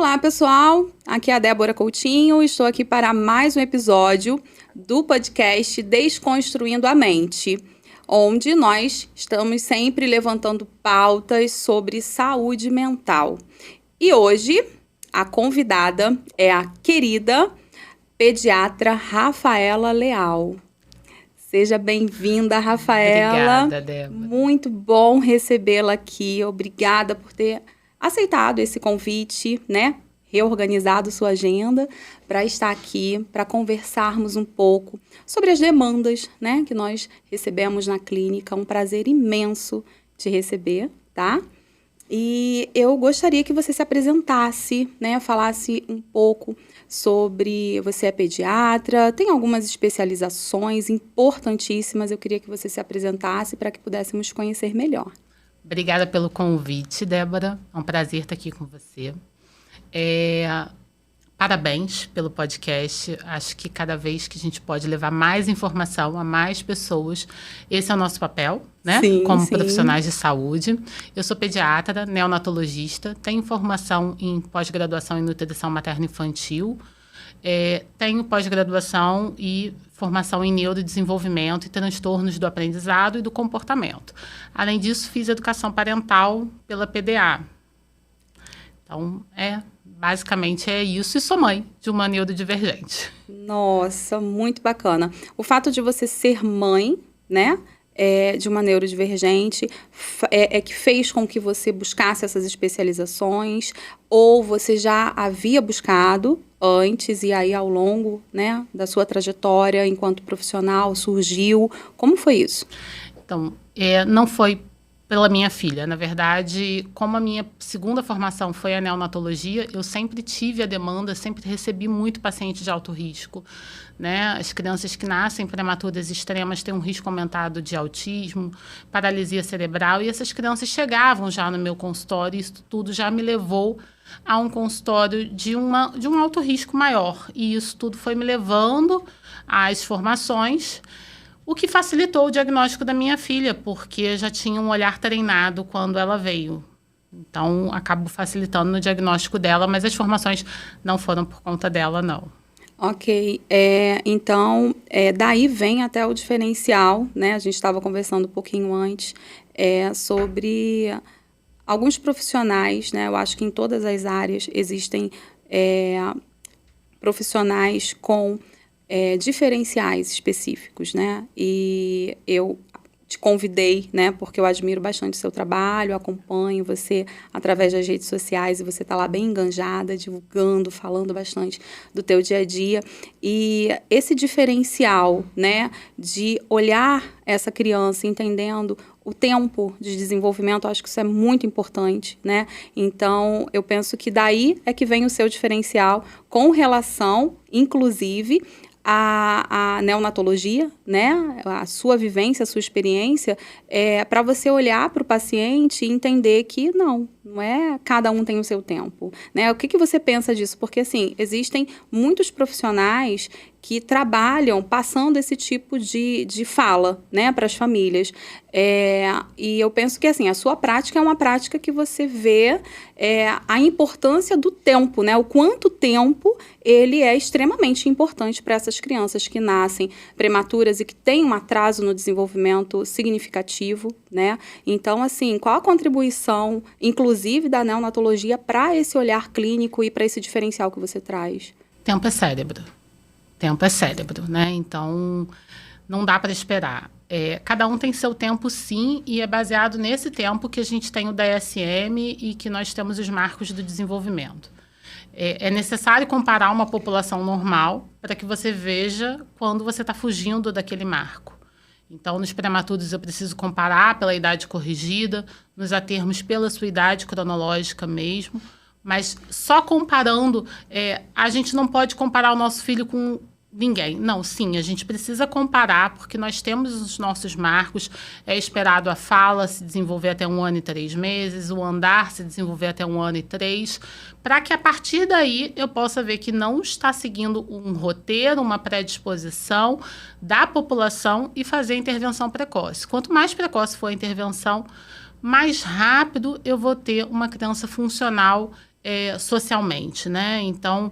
Olá, pessoal! Aqui é a Débora Coutinho. Estou aqui para mais um episódio do podcast Desconstruindo a Mente, onde nós estamos sempre levantando pautas sobre saúde mental. E hoje, a convidada é a querida pediatra Rafaela Leal. Seja bem-vinda, Rafaela. Obrigada, Débora. Muito bom recebê-la aqui. Obrigada por ter aceitado esse convite, né? Reorganizado sua agenda para estar aqui, para conversarmos um pouco sobre as demandas, né, que nós recebemos na clínica. Um prazer imenso te receber, tá? E eu gostaria que você se apresentasse, né, falasse um pouco sobre... Você é pediatra, tem algumas especializações importantíssimas. Eu queria que você se apresentasse para que pudéssemos conhecer melhor. Obrigada pelo convite, Débora. É um prazer estar aqui com você. Parabéns pelo podcast. Acho que cada vez que a gente pode levar mais informação a mais pessoas, esse é o nosso papel, né? Sim, como sim. profissionais de saúde. Eu sou pediatra, neonatologista, tenho formação em pós-graduação em nutrição materno-infantil, tenho pós-graduação e formação em neurodesenvolvimento e transtornos do aprendizado e do comportamento. Além disso, fiz educação parental pela PDA. Então, basicamente é isso. E sou mãe de uma neurodivergente. Nossa, muito bacana. O fato de você ser mãe, né, de uma neurodivergente, que fez com que você buscasse essas especializações, ou você já havia buscado antes e aí ao longo, né, da sua trajetória enquanto profissional surgiu? Como foi isso? Então, não foi pela minha filha. Na verdade, como a minha segunda formação foi a neonatologia, eu sempre tive a demanda, sempre recebi muito paciente de alto risco, né? As crianças que nascem prematuras extremas têm um risco aumentado de autismo, paralisia cerebral, e essas crianças chegavam já no meu consultório, e isso tudo já me levou a um consultório de um alto risco maior. E isso tudo foi me levando às formações, o que facilitou o diagnóstico da minha filha, porque já tinha um olhar treinado quando ela veio. Então, acabo facilitando no diagnóstico dela, mas as formações não foram por conta dela, não. Ok. Então, daí vem até o diferencial, né? A gente estava conversando um pouquinho antes sobre alguns profissionais, né? Eu acho que em todas as áreas existem profissionais com diferenciais específicos, né? E eu te convidei, né? Porque eu admiro bastante o seu trabalho, acompanho você através das redes sociais e você está lá bem enganjada, divulgando, falando bastante do teu dia a dia. E esse diferencial, né? De olhar essa criança entendendo o tempo de desenvolvimento, eu acho que isso é muito importante, né? Então, eu penso que daí é que vem o seu diferencial com relação, inclusive, a neonatologia, né? A sua vivência, a sua experiência, para você olhar para o paciente e entender que não é cada um tem o seu tempo, né? O que você pensa disso? Porque, assim, existem muitos profissionais que trabalham passando esse tipo de fala, né, para as famílias. E eu penso que, assim, a sua prática é uma prática que você vê a importância do tempo, né? O quanto tempo ele é extremamente importante para essas crianças que nascem prematuras e que têm um atraso no desenvolvimento significativo, né? Então, assim, qual a contribuição, inclusive, da neonatologia para esse olhar clínico e para esse diferencial que você traz? Tempo é cérebro. Tempo é cérebro, né? Então, não dá para esperar. Cada um tem seu tempo, sim, e é baseado nesse tempo que a gente tem o DSM e que nós temos os marcos do desenvolvimento. É necessário comparar uma população normal para que você veja quando você está fugindo daquele marco. Então, nos prematuros eu preciso comparar pela idade corrigida, nos atermos pela sua idade cronológica mesmo, mas só comparando, a gente não pode comparar o nosso filho com ninguém. Não, sim, a gente precisa comparar, porque nós temos os nossos marcos. É esperado a fala se desenvolver até 1 ano e 3 meses, o andar se desenvolver até 1 ano e 3, para que a partir daí eu possa ver que não está seguindo um roteiro, uma predisposição da população e fazer a intervenção precoce. Quanto mais precoce for a intervenção, mais rápido eu vou ter uma criança funcional socialmente, né? Então,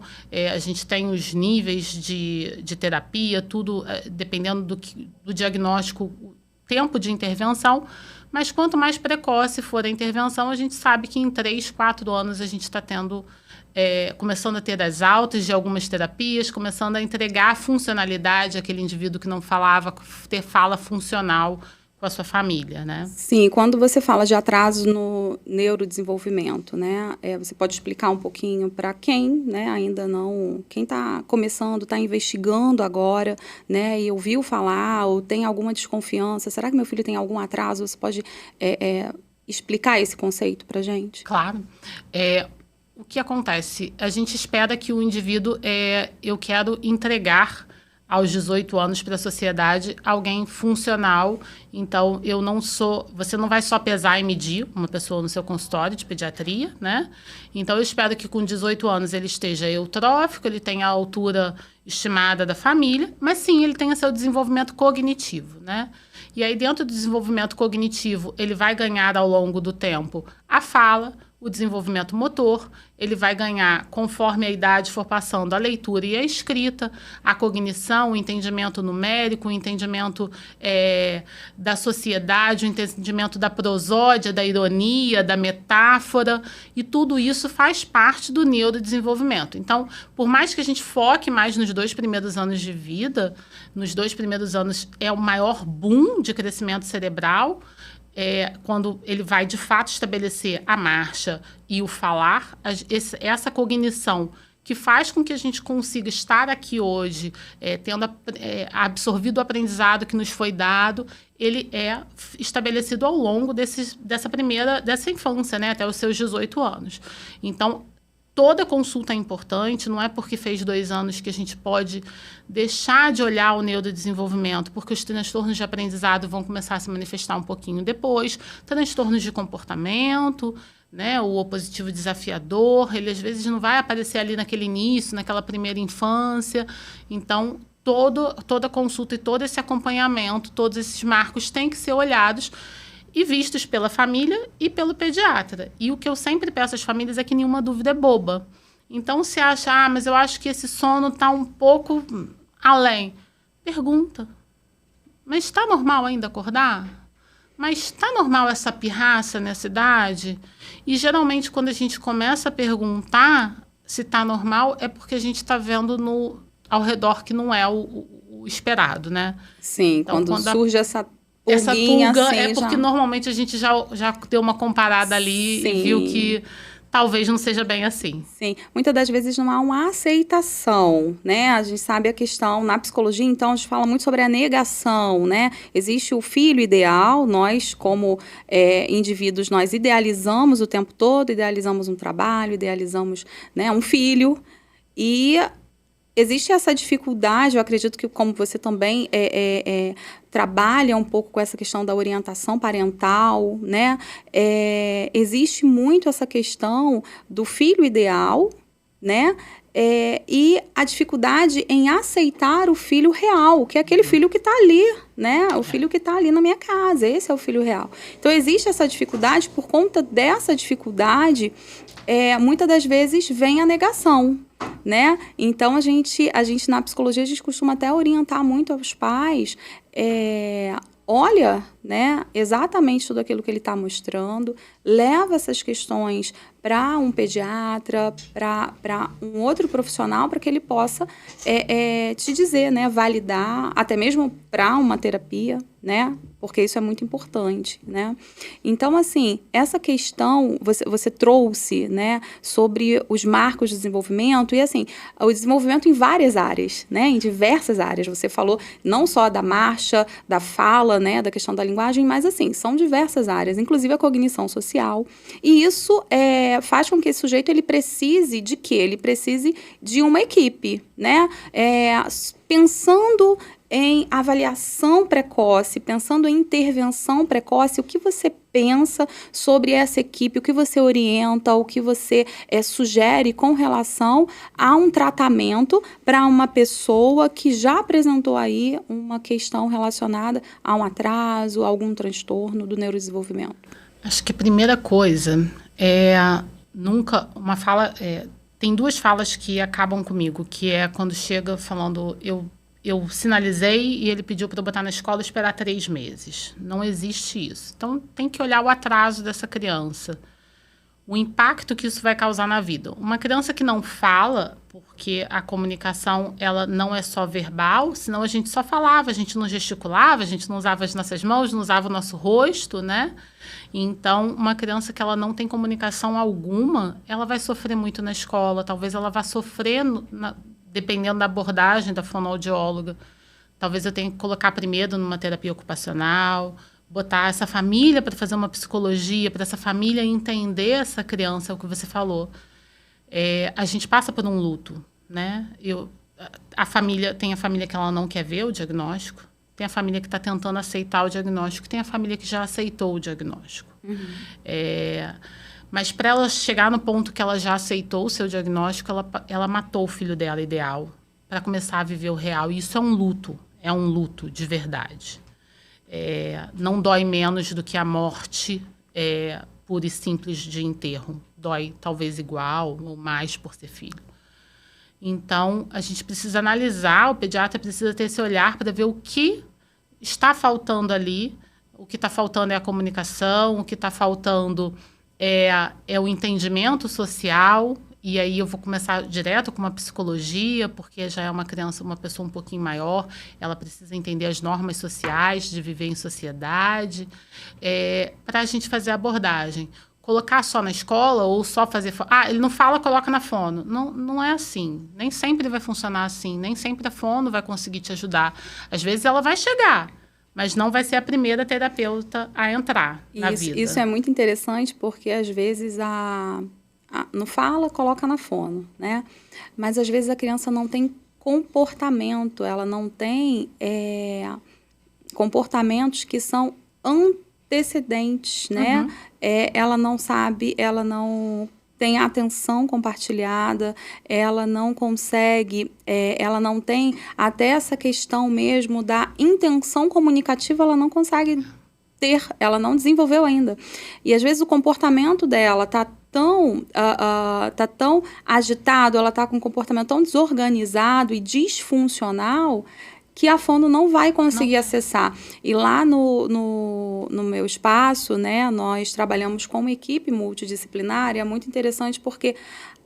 a gente tem os níveis de terapia, tudo dependendo do diagnóstico, o tempo de intervenção, mas quanto mais precoce for a intervenção, a gente sabe que em 3, 4 anos a gente está tendo, começando a ter as altas de algumas terapias, começando a entregar a funcionalidade àquele indivíduo que não falava, ter fala funcional com a sua família, né? Sim, quando você fala de atraso no neurodesenvolvimento, né, você pode explicar um pouquinho para quem, né, ainda não, quem está começando, está investigando agora, né, e ouviu falar ou tem alguma desconfiança, será que meu filho tem algum atraso? Você pode explicar esse conceito para gente? Claro. O que acontece? A gente espera que o indivíduo, eu quero entregar aos 18 anos para a sociedade alguém funcional. Então, você não vai só pesar e medir uma pessoa no seu consultório de pediatria, né? Então, eu espero que com 18 anos ele esteja eutrófico, ele tenha a altura estimada da família, mas sim, ele tenha seu desenvolvimento cognitivo, né? E aí, dentro do desenvolvimento cognitivo, ele vai ganhar ao longo do tempo a fala, o desenvolvimento motor, ele vai ganhar, conforme a idade for passando, a leitura e a escrita, a cognição, o entendimento numérico, o entendimento da sociedade, o entendimento da prosódia, da ironia, da metáfora, e tudo isso faz parte do neurodesenvolvimento. Então, por mais que a gente foque mais nos 2 primeiros anos de vida, nos 2 primeiros anos é o maior boom de crescimento cerebral, quando ele vai, de fato, estabelecer a marcha e o falar, essa cognição que faz com que a gente consiga estar aqui hoje, tendo absorvido o aprendizado que nos foi dado, ele é estabelecido ao longo dessa infância, né, até os seus 18 anos. Então, toda consulta é importante, não é porque fez 2 anos que a gente pode deixar de olhar o neurodesenvolvimento, porque os transtornos de aprendizado vão começar a se manifestar um pouquinho depois, transtornos de comportamento, né, o opositivo desafiador, ele às vezes não vai aparecer ali naquele início, naquela primeira infância. Então, toda consulta e todo esse acompanhamento, todos esses marcos têm que ser olhados e vistos pela família e pelo pediatra. E o que eu sempre peço às famílias é que nenhuma dúvida é boba. Então, se acha, mas eu acho que esse sono está um pouco além. Pergunta. Mas está normal ainda acordar? Mas está normal essa pirraça nessa idade? E, geralmente, quando a gente começa a perguntar se está normal, é porque a gente está vendo ao redor que não é o esperado, né? Sim, então, quando surge essa pulga, assim, porque normalmente a gente já deu uma comparada ali. Sim. E viu que talvez não seja bem assim. Sim, muitas das vezes não há uma aceitação, né? A gente sabe a questão, na psicologia, então, a gente fala muito sobre a negação, né? Existe o filho ideal, nós, como indivíduos, nós idealizamos o tempo todo, idealizamos um trabalho, idealizamos, né, um filho, e existe essa dificuldade, eu acredito que, como você também trabalha um pouco com essa questão da orientação parental, né? Existe muito essa questão do filho ideal, né? E a dificuldade em aceitar o filho real, que é aquele filho que está ali, né? O filho que está ali na minha casa, esse é o filho real. Então, existe essa dificuldade, por conta dessa dificuldade, muitas das vezes vem a negação, né? Então, a gente na psicologia, a gente costuma até orientar muito aos pais, olha, né, exatamente tudo aquilo que ele está mostrando, leva essas questões para um pediatra, para um outro profissional, para que ele possa te dizer, né, validar, até mesmo para uma terapia, né, porque isso é muito importante, né. Então, assim, essa questão, você trouxe, né, sobre os marcos de desenvolvimento, e assim, o desenvolvimento em várias áreas, né, em diversas áreas. Você falou não só da marcha, da fala, né, da questão da linguagem, mas assim, são diversas áreas, inclusive a cognição social, e isso faz com que esse sujeito ele precise de quê? Ele precise de uma equipe, né, pensando em avaliação precoce, pensando em intervenção precoce, o que você pensa sobre essa equipe, o que você orienta, o que você sugere com relação a um tratamento para uma pessoa que já apresentou aí uma questão relacionada a um atraso, a algum transtorno do neurodesenvolvimento? Acho que a primeira coisa é nunca... Uma fala... tem 2 falas que acabam comigo, que é quando chega falando... Eu sinalizei e ele pediu para eu botar na escola e esperar 3 meses. Não existe isso. Então, tem que olhar o atraso dessa criança. O impacto que isso vai causar na vida. Uma criança que não fala, porque a comunicação ela não é só verbal, senão a gente só falava, a gente não gesticulava, a gente não usava as nossas mãos, não usava o nosso rosto, né? Então, uma criança que ela não tem comunicação alguma, ela vai sofrer muito na escola, talvez ela vá sofrer dependendo da abordagem da fonoaudióloga. Talvez eu tenha que colocar primeiro numa terapia ocupacional, botar essa família para fazer uma psicologia, para essa família entender essa criança, é o que você falou. A gente passa por um luto, né? Tem a família que ela não quer ver o diagnóstico, tem a família que está tentando aceitar o diagnóstico, tem a família que já aceitou o diagnóstico. Uhum. Mas para ela chegar no ponto que ela já aceitou o seu diagnóstico, ela matou o filho dela ideal para começar a viver o real. E isso é um luto de verdade. Não dói menos do que a morte pura e simples de enterro. Dói talvez igual ou mais por ser filho. Então, a gente precisa analisar, o pediatra precisa ter esse olhar para ver o que está faltando ali. O que está faltando é a comunicação, o que está faltando é o entendimento social. E aí eu vou começar direto com uma psicologia, porque já é uma criança, uma pessoa um pouquinho maior, ela precisa entender as normas sociais, de viver em sociedade, para a gente fazer a abordagem. Colocar só na escola ou só fazer... ele não fala, coloca na fono. Não é assim. Nem sempre vai funcionar assim. Nem sempre a fono vai conseguir te ajudar. Às vezes ela vai chegar, mas não vai ser a primeira terapeuta a entrar na vida. Isso é muito interessante, porque às vezes não fala, coloca na fono, né? Mas às vezes a criança não tem comportamento, ela não tem comportamentos que são antecedentes, né? Uhum. Ela não sabe, ela não tem atenção compartilhada, ela não consegue, ela não tem até essa questão mesmo da intenção comunicativa, ela não consegue ter, ela não desenvolveu ainda. E às vezes o comportamento dela tá tão agitado, ela tá com um comportamento tão desorganizado e disfuncional que a fono não vai conseguir acessar. E lá no meu espaço, né, nós trabalhamos com uma equipe multidisciplinar, e é muito interessante porque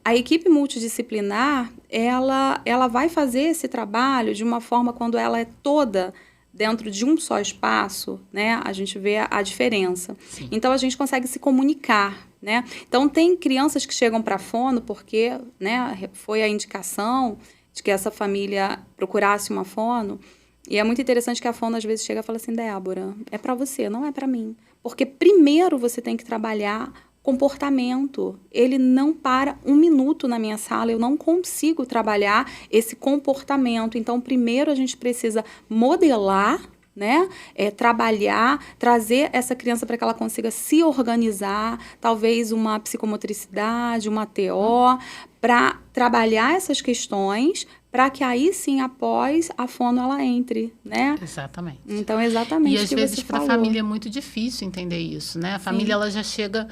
a equipe multidisciplinar, ela vai fazer esse trabalho de uma forma, quando ela é toda dentro de um só espaço, né, a gente vê a diferença. Sim. Então, a gente consegue se comunicar, né? Então, tem crianças que chegam para a fono porque, né, foi a indicação de que essa família procurasse uma fono. E é muito interessante que a fono, às vezes, chega e fala assim, Débora, é para você, não é para mim. Porque primeiro você tem que trabalhar comportamento. Ele não para um minuto na minha sala, eu não consigo trabalhar esse comportamento. Então, primeiro a gente precisa modelar, né? Trabalhar, trazer essa criança para que ela consiga se organizar, talvez uma psicomotricidade, uma TO, para trabalhar essas questões, para que aí sim, após a fono, ela entre, né? Exatamente. Então, exatamente. E às vezes para a família é muito difícil entender isso, né? A família, ela já chega...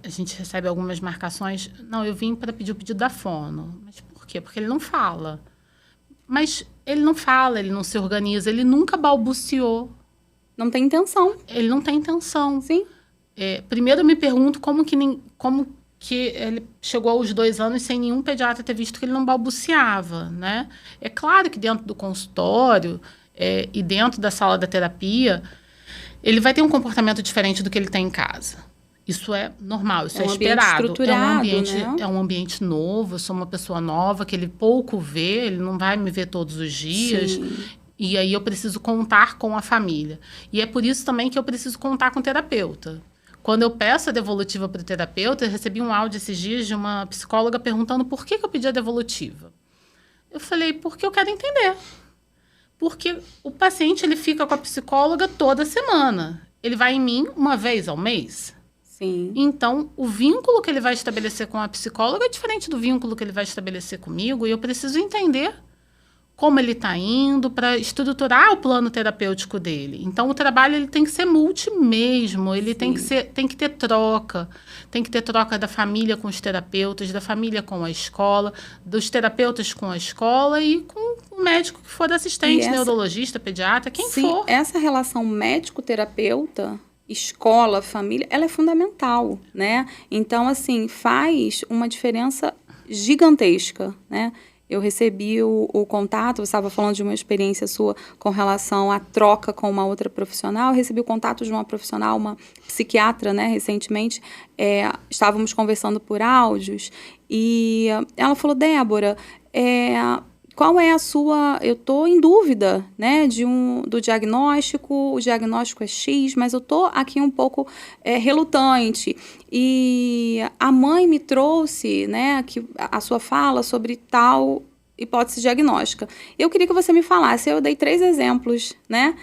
a gente recebe algumas marcações. Não, eu vim para pedir o pedido da fono. Mas por quê? Porque ele não fala. Mas ele não fala, ele não se organiza, ele nunca balbuciou. Não tem intenção. Ele não tem intenção. Sim. Primeiro eu me pergunto como que ele chegou aos 2 anos sem nenhum pediatra ter visto que ele não balbuciava, né? É claro que dentro do consultório e dentro da sala da terapia, ele vai ter um comportamento diferente do que ele tem em casa. Isso é normal, isso é esperado. É um ambiente novo, eu sou uma pessoa nova, que ele pouco vê, ele não vai me ver todos os dias. Sim. E aí eu preciso contar com a família. E é por isso também que eu preciso contar com o terapeuta. Quando eu peço a devolutiva para o terapeuta, eu recebi um áudio esses dias de uma psicóloga perguntando por que eu pedi a devolutiva. Eu falei, porque eu quero entender. Porque o paciente, ele fica com a psicóloga toda semana. Ele vai em mim uma vez ao mês. Sim. Então, o vínculo que ele vai estabelecer com a psicóloga é diferente do vínculo que ele vai estabelecer comigo. E eu preciso entender como ele está indo, para estruturar o plano terapêutico dele. Então, o trabalho ele tem que ser multi mesmo, ele tem que ter troca. Tem que ter troca da família com os terapeutas, da família com a escola, dos terapeutas com a escola e com o médico que for assistente, neurologista, pediatra, quem for. Essa relação médico-terapeuta, escola, família, ela é fundamental, né? Então, assim, faz uma diferença gigantesca, né? Eu recebi o contato, você estava falando de uma experiência sua com relação à troca com uma outra profissional. Eu recebi o contato de uma profissional, uma psiquiatra, né, recentemente. Estávamos conversando por áudios e ela falou, Débora, qual é a sua... Eu estou em dúvida, né, do diagnóstico, o diagnóstico é X, mas eu estou aqui um pouco relutante. E a mãe me trouxe, né, a sua fala sobre tal hipótese diagnóstica. Eu queria que você me falasse, eu dei 3 exemplos, né,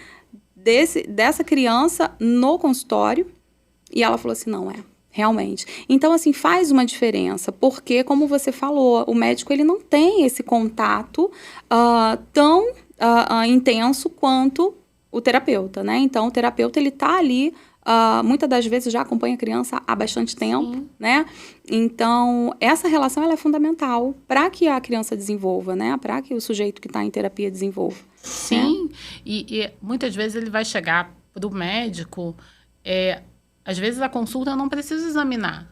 dessa criança no consultório, e ela falou assim, não, realmente. Então, assim, faz uma diferença, porque, como você falou, o médico ele não tem esse contato tão intenso quanto o terapeuta, né? Então, o terapeuta, ele tá ali, muitas das vezes já acompanha a criança há bastante tempo, né? Então, essa relação ela é fundamental para que a criança desenvolva, né? Para que o sujeito que está em terapia desenvolva. Sim, né? E muitas vezes ele vai chegar para o médico... Às vezes, a consulta eu não preciso examinar.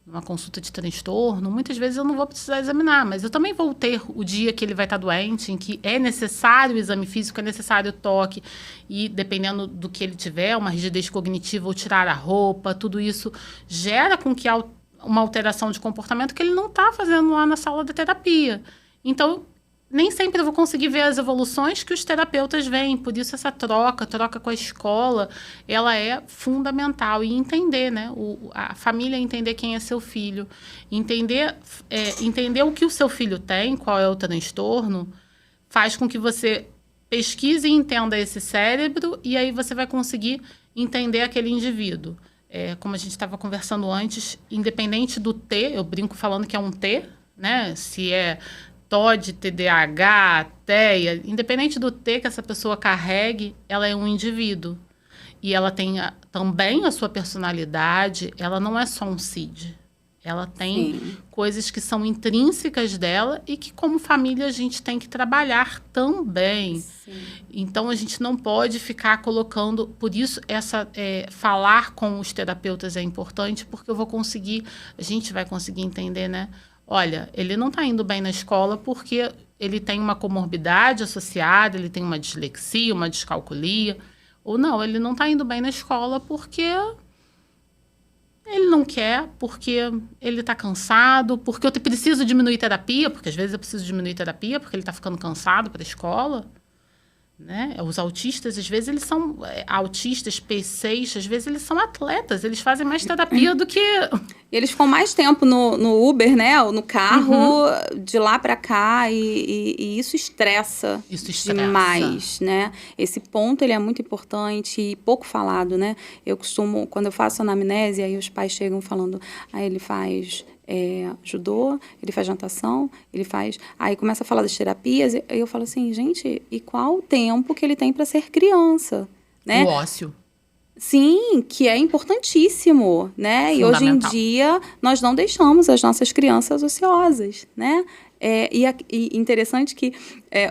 Uma consulta de transtorno, muitas vezes eu não vou precisar examinar, mas eu também vou ter o dia que ele vai estar doente, em que é necessário o exame físico, é necessário o toque, e dependendo do que ele tiver, uma rigidez cognitiva ou tirar a roupa, tudo isso gera com que uma alteração de comportamento que ele não está fazendo lá na sala de terapia. Então, nem sempre eu vou conseguir ver as evoluções que os terapeutas veem. Por isso, essa troca com a escola, ela é fundamental. E entender, né? A família entender quem é seu filho. Entender o que o seu filho tem, qual é o transtorno, faz com que você pesquise e entenda esse cérebro e aí você vai conseguir entender aquele indivíduo. Como a gente estava conversando antes, independente do T, eu brinco falando que é um T, né? Se é... TOD, TDAH, TEA, independente do T que essa pessoa carregue, ela é um indivíduo. E ela tem também a sua personalidade, ela não é só um CID. Ela tem coisas que são intrínsecas dela e que, como família, a gente tem que trabalhar também. Então, a gente não pode ficar colocando... Por isso, falar com os terapeutas é importante, porque a gente vai conseguir entender, né? Olha, ele não está indo bem na escola porque ele tem uma comorbidade associada, ele tem uma dislexia, uma descalculia. Ou não, ele não está indo bem na escola porque ele não quer, porque ele está cansado, porque eu preciso diminuir terapia, porque às vezes eu preciso diminuir terapia porque ele está ficando cansado para a escola. Né? Os autistas, às vezes, eles são autistas, P6, às vezes eles são atletas, eles fazem mais terapia do que... E eles ficam mais tempo no Uber, né? Ou no carro, de lá para cá, e isso estressa demais, né? Esse ponto, ele é muito importante e pouco falado, né? Eu costumo, quando eu faço anamnese, aí os pais chegam falando, ele faz... judô, ele faz natação, ele faz... Aí começa a falar das terapias, e eu falo assim, gente, e qual o tempo que ele tem para ser criança, né? O ócio. Sim, que é importantíssimo, né? E hoje em dia, nós não deixamos as nossas crianças ociosas, né? E interessante que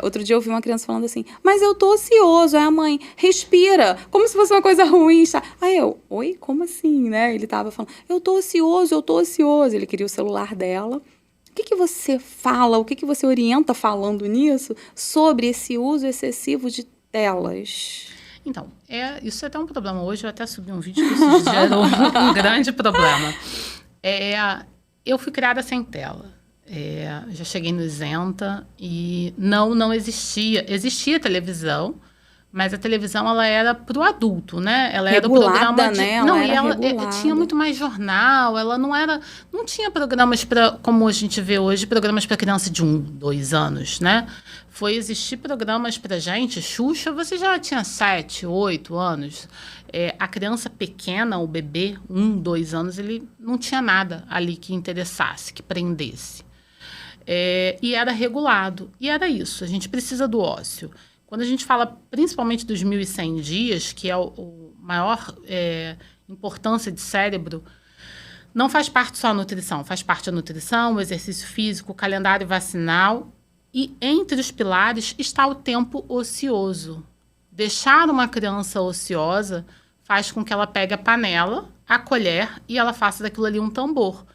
outro dia eu ouvi uma criança falando assim, mas eu tô ocioso. Aí a mãe, respira, como se fosse uma coisa ruim. Aí eu, oi, como assim, né? Ele tava falando, eu tô ocioso. Ele queria o celular dela. O que você fala, o que você orienta falando nisso sobre esse uso excessivo de telas? Então, isso é até um problema. Hoje eu até subi um vídeo que isso gerou um grande problema. Eu fui criada sem tela. Já cheguei no isenta e não existia. Existia televisão, mas a televisão ela era para o adulto, né? Ela regulada, era o programa né? Ela tinha muito mais jornal, ela não tinha programas como a gente vê hoje, programas para criança de 1, 2 anos, né? Foi existir programas para gente, Xuxa, você já tinha 7, 8 anos. A criança pequena, o bebê, 1, 2 anos, ele não tinha nada ali que interessasse, que prendesse. E era regulado. E era isso, a gente precisa do ócio. Quando a gente fala principalmente dos 1.100 dias, que é o maior importância de cérebro, não faz parte só a nutrição, faz parte a nutrição, o exercício físico, o calendário vacinal. E entre os pilares está o tempo ocioso. Deixar uma criança ociosa faz com que ela pegue a panela, a colher e ela faça daquilo ali um tambor.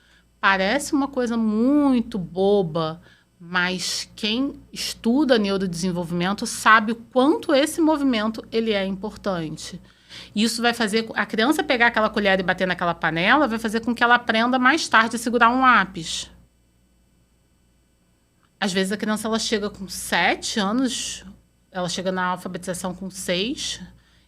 Parece uma coisa muito boba, mas quem estuda neurodesenvolvimento sabe o quanto esse movimento ele é importante. Isso vai fazer a criança pegar aquela colher e bater naquela panela, vai fazer com que ela aprenda mais tarde a segurar um lápis. Às vezes a criança ela chega com 7 anos, ela chega na alfabetização com 6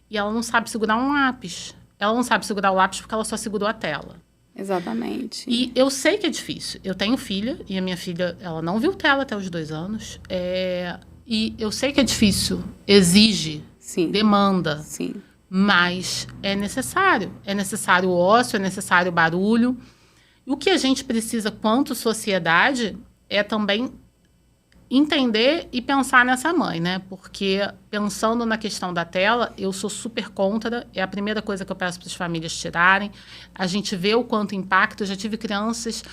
e ela não sabe segurar um lápis. Ela não sabe segurar o lápis porque ela só segurou a tela. Exatamente. E eu sei que é difícil. Eu tenho filha e a minha filha ela não viu tela até os 2 anos. E eu sei que é difícil, exige, Sim. demanda. Sim. Mas é necessário. É necessário o ócio, é necessário o barulho. E o que a gente precisa, quanto sociedade, é também entender e pensar nessa mãe, né? Porque pensando na questão da tela, eu sou super contra. É a primeira coisa que eu peço para as famílias tirarem. A gente vê o quanto impacta. Eu já tive crianças...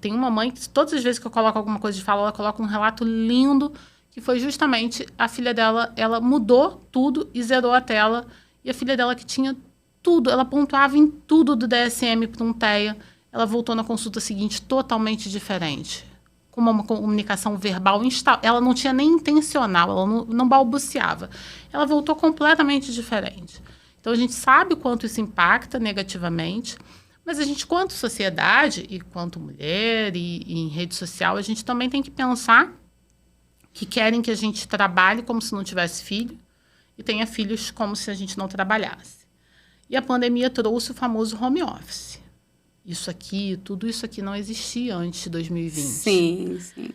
tem uma mãe que todas as vezes que eu coloco alguma coisa de fala, ela coloca um relato lindo, que foi justamente a filha dela, ela mudou tudo e zerou a tela. E a filha dela que tinha tudo, ela pontuava em tudo do DSM para um TEA. Ela voltou na consulta seguinte totalmente diferente. Com uma comunicação verbal ela não tinha nem intencional, ela não balbuciava. Ela voltou completamente diferente. Então, a gente sabe o quanto isso impacta negativamente, mas a gente, quanto sociedade, e quanto mulher, e em rede social, a gente também tem que pensar que querem que a gente trabalhe como se não tivesse filho, e tenha filhos como se a gente não trabalhasse. E a pandemia trouxe o famoso home office. Tudo isso aqui não existia antes de 2020. Sim, sim.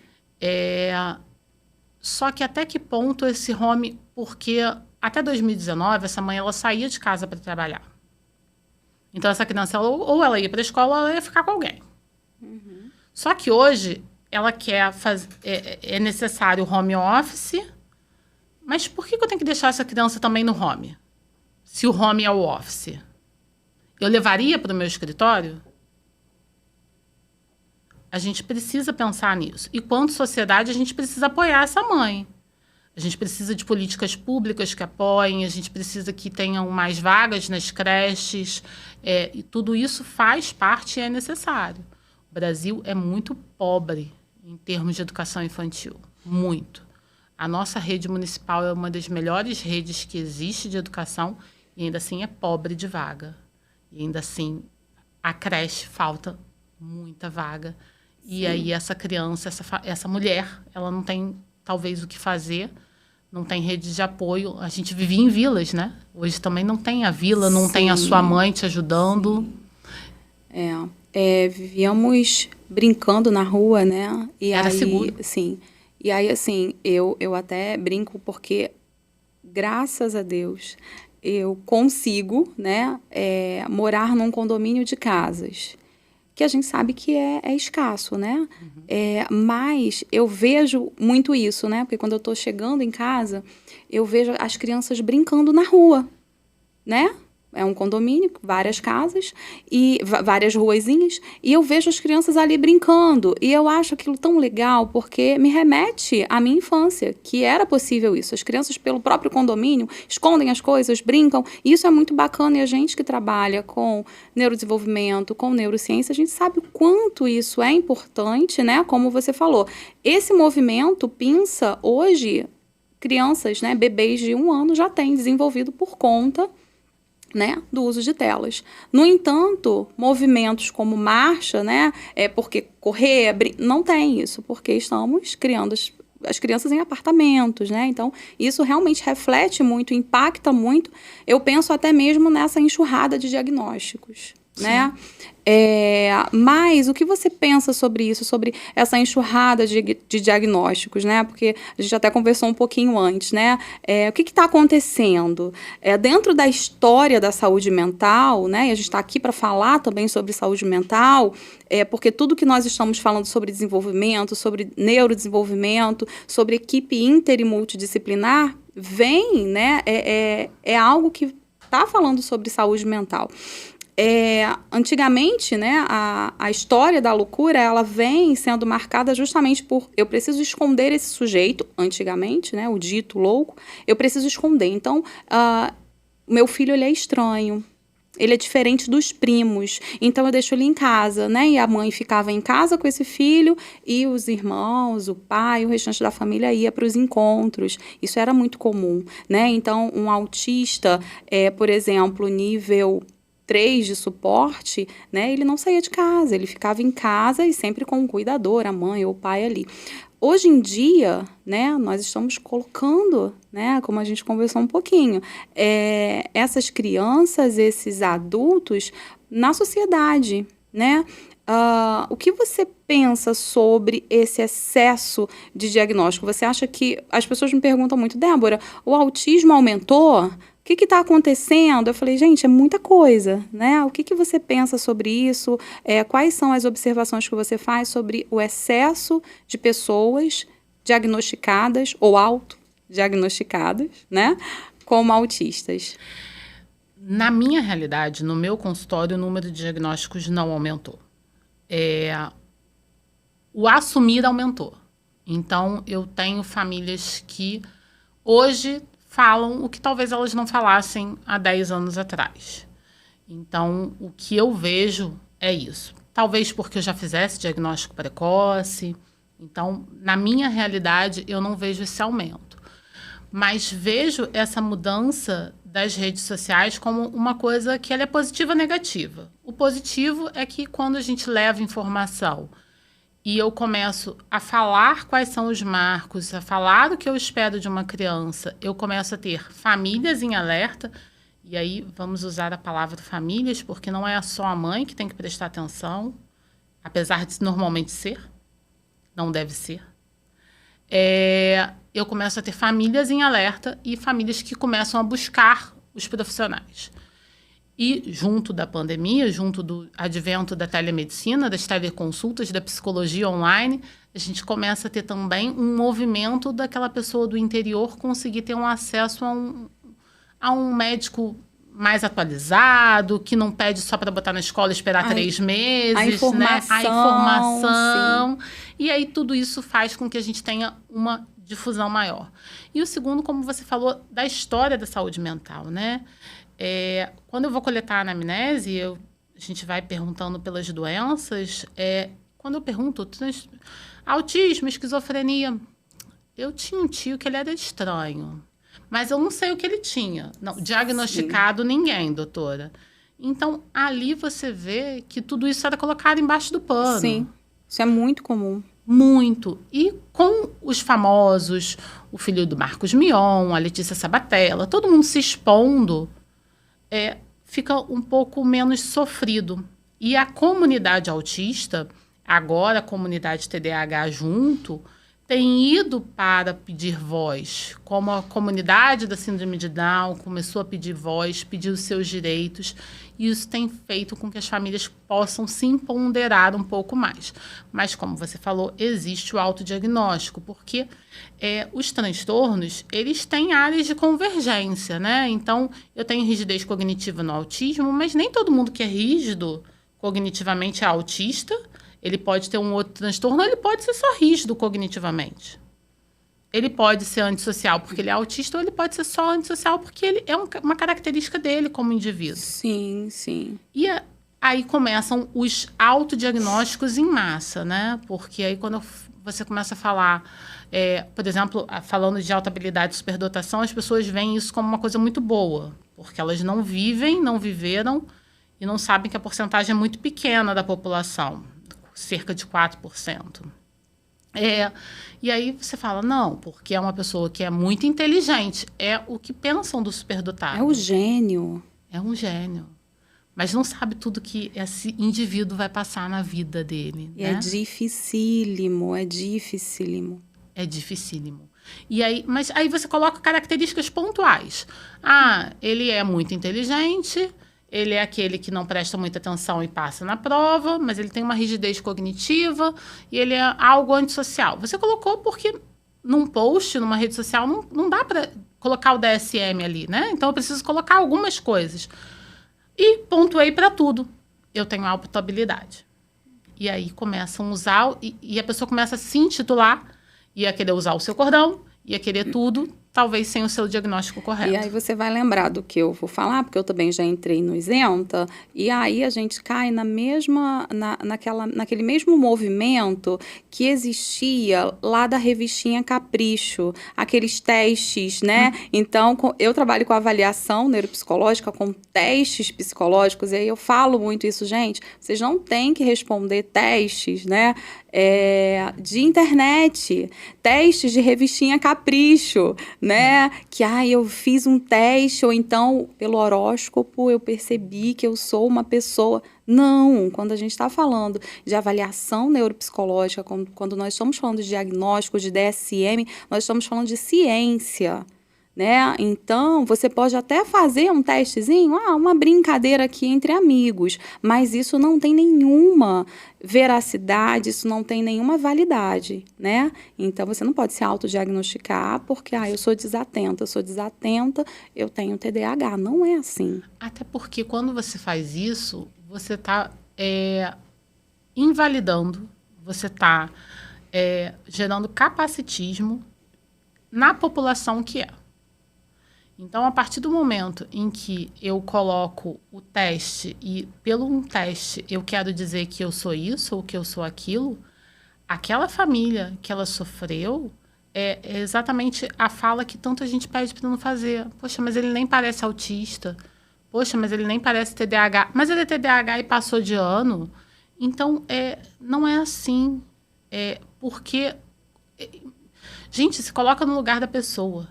Só que até que ponto esse home... Porque até 2019, essa mãe ela saía de casa para trabalhar. Então, essa criança, ou ela ia para a escola, ou ela ia ficar com alguém. Uhum. Só que hoje, ela quer fazer... É necessário o home office... Mas por que eu tenho que deixar essa criança também no home? Se o home é o office. Eu levaria para o meu escritório? A gente precisa pensar nisso. E quanto sociedade, a gente precisa apoiar essa mãe. A gente precisa de políticas públicas que apoiem, a gente precisa que tenham mais vagas nas creches. E tudo isso faz parte e é necessário. O Brasil é muito pobre em termos de educação infantil. Muito. A nossa rede municipal é uma das melhores redes que existe de educação e ainda assim é pobre de vaga. E ainda assim, a creche falta muita vaga. Sim. E aí essa criança, essa mulher, ela não tem talvez o que fazer, não tem rede de apoio. A gente vivia em vilas, né? Hoje também não tem a vila, não Sim. tem a sua mãe te ajudando. Vivíamos brincando na rua, né? E era aí, seguro. Sim. E aí, assim, eu até brinco porque, graças a Deus, eu consigo, né, morar num condomínio de casas, que a gente sabe que é escasso, né? Uhum. Mas eu vejo muito isso, né? Porque quando eu estou chegando em casa, eu vejo as crianças brincando na rua, né? É um condomínio, várias casas e várias ruazinhas. E eu vejo as crianças ali brincando. E eu acho aquilo tão legal porque me remete à minha infância, que era possível isso. As crianças, pelo próprio condomínio, escondem as coisas, brincam. E isso é muito bacana. E a gente que trabalha com neurodesenvolvimento, com neurociência, a gente sabe o quanto isso é importante, né? Como você falou. Esse movimento pinça hoje, crianças, né, bebês de 1 ano já têm desenvolvido por conta, né, do uso de telas. No entanto, movimentos como marcha, né, porque correr, não tem isso, porque estamos criando as crianças em apartamentos, né? Então, isso realmente reflete muito, impacta muito. Eu penso até mesmo nessa enxurrada de diagnósticos. né? Mas o que você pensa sobre isso, sobre essa enxurrada de diagnósticos, né? Porque a gente até conversou um pouquinho antes, né? O que está acontecendo? Dentro da história da saúde mental, né? E a gente está aqui para falar também sobre saúde mental, porque tudo que nós estamos falando sobre desenvolvimento, sobre neurodesenvolvimento, sobre equipe inter e multidisciplinar, vem, né? É algo que está falando sobre saúde mental. Antigamente, né, a história da loucura, ela vem sendo marcada justamente por eu preciso esconder esse sujeito, antigamente, né, o dito louco, eu preciso esconder. Então, meu filho, ele é estranho, ele é diferente dos primos, então eu deixo ele em casa, né, e a mãe ficava em casa com esse filho e os irmãos, o pai, o restante da família ia para os encontros. Isso era muito comum, né, então um autista, por exemplo, nível 3 de suporte, né, ele não saía de casa, ele ficava em casa e sempre com um cuidador, a mãe ou o pai ali. Hoje em dia, né, nós estamos colocando, né, como a gente conversou um pouquinho, essas crianças, esses adultos na sociedade, né? O que você pensa sobre esse excesso de diagnóstico? Você acha que... As pessoas me perguntam muito, Débora, o autismo aumentou? O que está acontecendo? Eu falei, gente, é muita coisa, né? O que você pensa sobre isso? Quais são as observações que você faz sobre o excesso de pessoas diagnosticadas ou autodiagnosticadas, né? Como autistas? Na minha realidade, no meu consultório, o número de diagnósticos não aumentou. O assumir aumentou. Então, eu tenho famílias que hoje falam o que talvez elas não falassem há 10 anos atrás. Então, o que eu vejo é isso. Talvez porque eu já fizesse diagnóstico precoce. Então, na minha realidade, eu não vejo esse aumento. Mas vejo essa mudança das redes sociais como uma coisa que ela é positiva ou negativa. O positivo é que quando a gente leva informação e eu começo a falar quais são os marcos, a falar o que eu espero de uma criança, eu começo a ter famílias em alerta, e aí vamos usar a palavra famílias, porque não é só a mãe que tem que prestar atenção, apesar de normalmente ser, não deve ser. Eu começo a ter famílias em alerta e famílias que começam a buscar os profissionais. E junto da pandemia, junto do advento da telemedicina, das teleconsultas, da psicologia online, a gente começa a ter também um movimento daquela pessoa do interior conseguir ter um acesso a um médico mais atualizado, que não pede só para botar na escola e esperar 3 meses. A informação. Né? A informação. Sim. E aí tudo isso faz com que a gente tenha uma difusão maior. E o segundo, como você falou, da história da saúde mental, né? Quando eu vou coletar a anamnese, a gente vai perguntando pelas doenças. Quando eu pergunto, autismo, esquizofrenia, eu tinha um tio que ele era estranho, mas eu não sei o que ele tinha. Não, diagnosticado ninguém, doutora. Então, ali você vê que tudo isso era colocado embaixo do pano. Sim, isso é muito comum. Muito. E com os famosos, o filho do Marcos Mion, a Letícia Sabatella, todo mundo se expondo, fica um pouco menos sofrido. E a comunidade autista, agora a comunidade TDAH junto, tem ido para pedir voz. Como a comunidade da síndrome de Down começou a pedir voz, pedir os seus direitos, e isso tem feito com que as famílias possam se empoderar um pouco mais. Mas, como você falou, existe o autodiagnóstico, porque os transtornos, eles têm áreas de convergência, né? Então, eu tenho rigidez cognitiva no autismo, mas nem todo mundo que é rígido cognitivamente é autista. Ele pode ter um outro transtorno, ou ele pode ser só rígido cognitivamente. Ele pode ser antissocial porque ele é autista, ou ele pode ser só antissocial porque ele é uma característica dele como indivíduo. Sim, sim. E aí começam os autodiagnósticos em massa, né? Porque aí quando você começa a falar, por exemplo, falando de alta habilidade e superdotação, as pessoas veem isso como uma coisa muito boa, porque elas não viveram e não sabem que a porcentagem é muito pequena da população. Cerca de 4%. E aí você fala, não, porque é uma pessoa que é muito inteligente. É o que pensam do superdotado. É o gênio. É um gênio. mas não sabe tudo que esse indivíduo vai passar na vida dele. E né? é dificílimo, é dificílimo. É dificílimo. E aí, mas aí você coloca características pontuais. Ele é muito inteligente, ele é aquele que não presta muita atenção e passa na prova, mas ele tem uma rigidez cognitiva e ele é algo antissocial. Você colocou porque num post, numa rede social, não dá para colocar o DSM ali, né? Então eu preciso colocar algumas coisas. E pontuei para tudo. Eu tenho alta habilidade. E aí começam a usar, e a pessoa começa a se intitular, ia querer usar o seu cordão, ia querer tudo, talvez sem o seu diagnóstico correto. E aí você vai lembrar do que eu vou falar, porque eu também já entrei no Isenta, e aí a gente cai naquele mesmo movimento que existia lá da revistinha Capricho, aqueles testes, né? Então, eu trabalho com avaliação neuropsicológica, com testes psicológicos, e aí eu falo muito isso, gente, vocês não têm que responder testes, né? De internet, testes de revistinha Capricho, né? Que eu fiz um teste, ou então pelo horóscopo eu percebi que eu sou uma pessoa. Não, quando a gente está falando de avaliação neuropsicológica, quando nós estamos falando de diagnóstico, de DSM, nós estamos falando de ciência. Né? Então, você pode até fazer um testezinho, uma brincadeira aqui entre amigos, mas isso não tem nenhuma veracidade, isso não tem nenhuma validade, né? Então, você não pode se autodiagnosticar porque, eu sou desatenta, eu tenho TDAH. Não é assim. Até porque quando você faz isso, você está invalidando, você está gerando capacitismo na população que é. Então, a partir do momento em que eu coloco o teste e, pelo um teste, eu quero dizer que eu sou isso ou que eu sou aquilo, aquela família que ela sofreu é exatamente a fala que tanta gente pede para não fazer. Poxa, mas ele nem parece autista. Poxa, mas ele nem parece TDAH. Mas ele é TDAH e passou de ano. Então, não é assim. Porque... gente, se coloca no lugar da pessoa.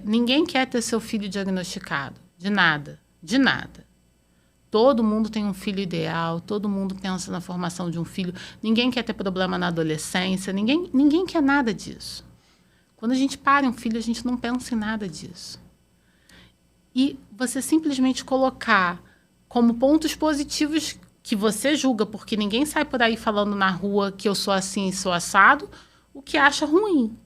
Ninguém quer ter seu filho diagnosticado. De nada. Todo mundo tem um filho ideal, todo mundo pensa na formação de um filho. Ninguém quer ter problema na adolescência, ninguém quer nada disso. Quando a gente para um filho, a gente não pensa em nada disso. E você simplesmente colocar como pontos positivos que você julga, porque ninguém sai por aí falando na rua que eu sou assim e sou assado, o que acha ruim.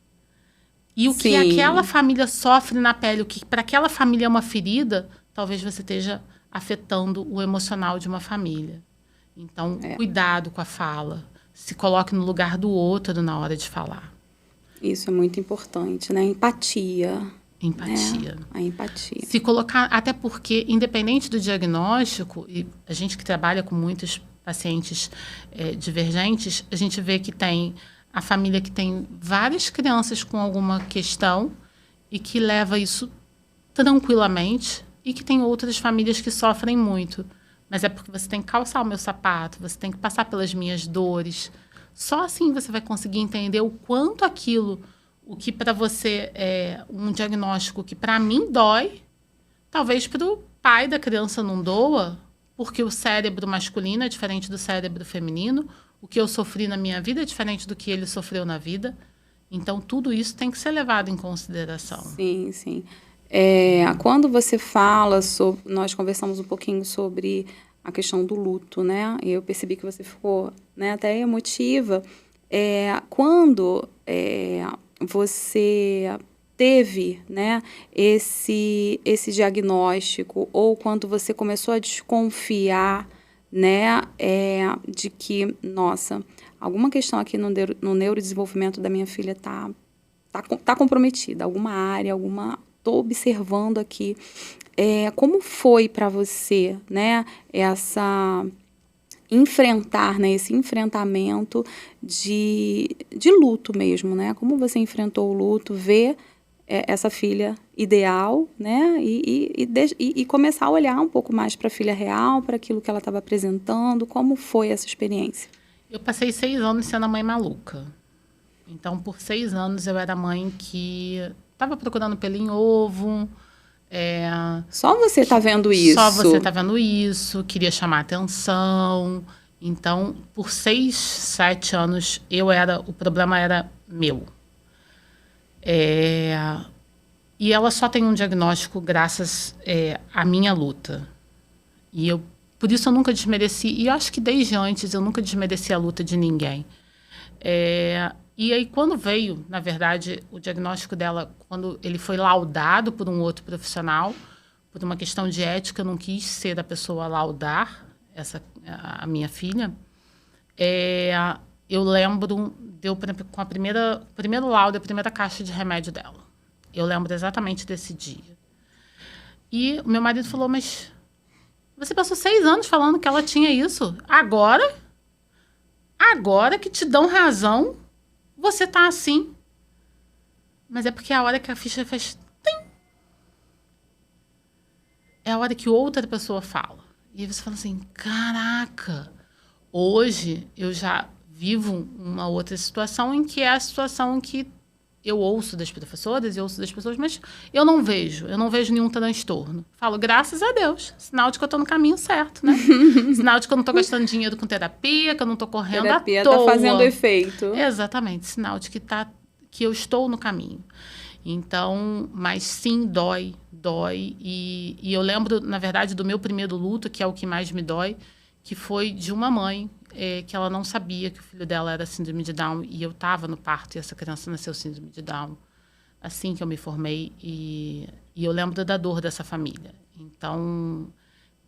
E o que aquela família sofre na pele, o que para aquela família é uma ferida, talvez você esteja afetando o emocional de uma família. Então, cuidado com a fala. Se coloque no lugar do outro na hora de falar. Isso é muito importante, né? Empatia. Empatia. A empatia. Se colocar, até porque, independente do diagnóstico, e a gente que trabalha com muitos pacientes divergentes, a gente vê que tem a família que tem várias crianças com alguma questão e que leva isso tranquilamente, e que tem outras famílias que sofrem muito. Mas é porque você tem que calçar o meu sapato, você tem que passar pelas minhas dores. Só assim você vai conseguir entender o quanto aquilo, o que para você é um diagnóstico que para mim dói, talvez para o pai da criança não doa, porque o cérebro masculino é diferente do cérebro feminino, o que eu sofri na minha vida é diferente do que ele sofreu na vida. Então, tudo isso tem que ser levado em consideração. Sim, sim. Quando você fala sobre... Nós conversamos um pouquinho sobre a questão do luto, né? E eu percebi que você ficou, né, até emotiva. Quando você teve, né, esse diagnóstico, ou quando você começou a desconfiar, né, de que, nossa, alguma questão aqui no neurodesenvolvimento da minha filha tá comprometida, alguma área, estou observando aqui. Como foi para você, né, enfrentar, né, esse enfrentamento de luto mesmo, né? Como você enfrentou o luto, ver essa filha ideal, né, e começar a olhar um pouco mais para a filha real, para aquilo que ela estava apresentando. Como foi essa experiência? Eu passei 6 anos sendo a mãe maluca. Então, por 6 anos, eu era a mãe que estava procurando pelo em ovo, Só você tá vendo isso. Só você tá vendo isso, queria chamar atenção. Então, por 6, 7 anos, o problema era meu. E ela só tem um diagnóstico graças à minha luta. Por isso eu nunca desmereci, e eu acho que desde antes eu nunca desmereci a luta de ninguém. E aí, quando veio, na verdade, o diagnóstico dela, quando ele foi laudado por um outro profissional, por uma questão de ética, eu não quis ser a pessoa a laudar a minha filha. Eu lembro, com o primeiro laudo, a primeira caixa de remédio dela. Eu lembro exatamente desse dia. E o meu marido falou, mas você passou 6 anos falando que ela tinha isso. Agora que te dão razão, você tá assim. Mas é porque é a hora que a ficha faz... Tim! É a hora que outra pessoa fala. E aí você fala assim, caraca, hoje eu já vivo uma outra situação em que é a situação em que eu ouço das professoras, eu ouço das pessoas, mas eu não vejo nenhum transtorno. Falo, graças a Deus, sinal de que eu estou no caminho certo, né? Sinal de que eu não estou gastando dinheiro com terapia, que eu não estou correndo à toa. Terapia está fazendo efeito. Exatamente, sinal de que eu estou no caminho. Então, mas sim, dói. E eu lembro, na verdade, do meu primeiro luto, que é o que mais me dói, que foi de uma mãe que ela não sabia que o filho dela era síndrome de Down, e eu estava no parto e essa criança nasceu síndrome de Down, assim que eu me formei, e eu lembro da dor dessa família. Então,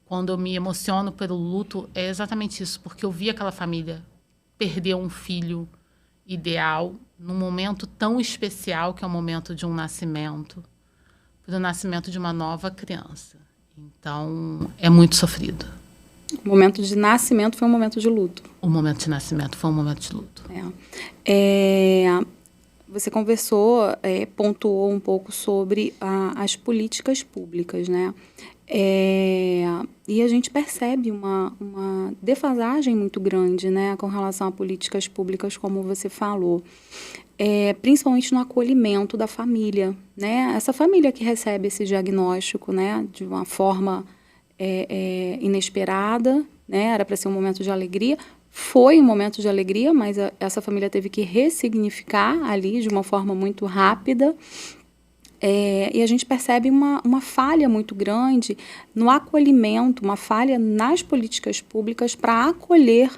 quando eu me emociono pelo luto, é exatamente isso, porque eu vi aquela família perder um filho ideal num momento tão especial, que é o momento de um nascimento, para o nascimento de uma nova criança. Então, é muito sofrido. O momento de nascimento foi um momento de luto. O momento de nascimento foi um momento de luto. Você conversou, pontuou um pouco sobre as políticas públicas, né? E a gente percebe uma defasagem muito grande, né, com relação a políticas públicas, como você falou. Principalmente no acolhimento da família, né? Essa família que recebe esse diagnóstico, né, de uma forma inesperada, né? Era para ser um momento de alegria. Foi um momento de alegria, mas essa família teve que ressignificar ali de uma forma muito rápida. E a gente percebe uma falha muito grande no acolhimento, uma falha nas políticas públicas para acolher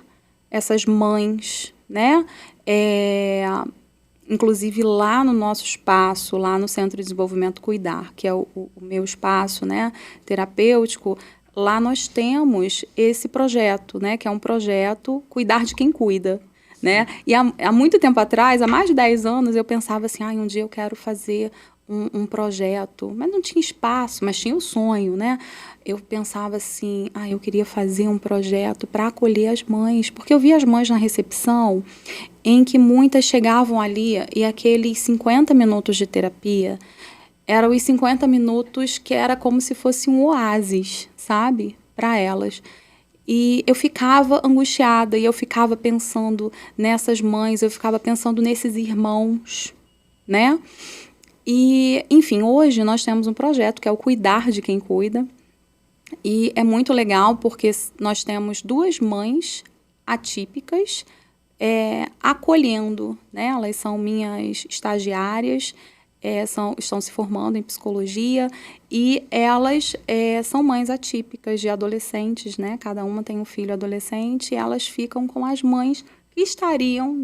essas mães, né? Inclusive lá no nosso espaço, lá no Centro de Desenvolvimento Cuidar, que é o meu espaço, né, terapêutico, lá nós temos esse projeto, né, que é um projeto Cuidar de Quem Cuida, né? E há muito tempo atrás, há mais de 10 anos, eu pensava assim, um dia eu quero fazer um projeto, mas não tinha espaço, mas tinha o sonho, né? Eu pensava assim, eu queria fazer um projeto para acolher as mães, porque eu via as mães na recepção, em que muitas chegavam ali e aqueles 50 minutos de terapia eram os 50 minutos que era como se fosse um oásis, sabe? Para elas. E eu ficava angustiada e eu ficava pensando nessas mães, eu ficava pensando nesses irmãos, né? E, enfim, hoje nós temos um projeto que é o Cuidar de Quem Cuida. E é muito legal porque nós temos 2 mães atípicas acolhendo, né? Elas são minhas estagiárias, estão se formando em psicologia e elas são mães atípicas de adolescentes, né? Cada uma tem um filho adolescente e elas ficam com as mães que estariam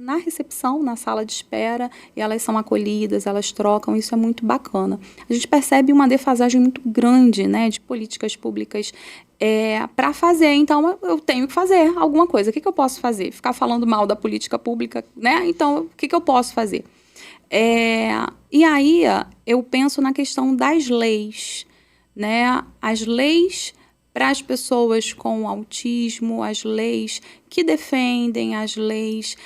na recepção, na sala de espera, e elas são acolhidas, elas trocam, isso é muito bacana. A gente percebe uma defasagem muito grande, né, de políticas públicas para fazer, então eu tenho que fazer alguma coisa. O que eu posso fazer? Ficar falando mal da política pública, né? Então, o que eu posso fazer? E aí eu penso na questão das leis, né? As leis para as pessoas com autismo, as leis que defendem, as leis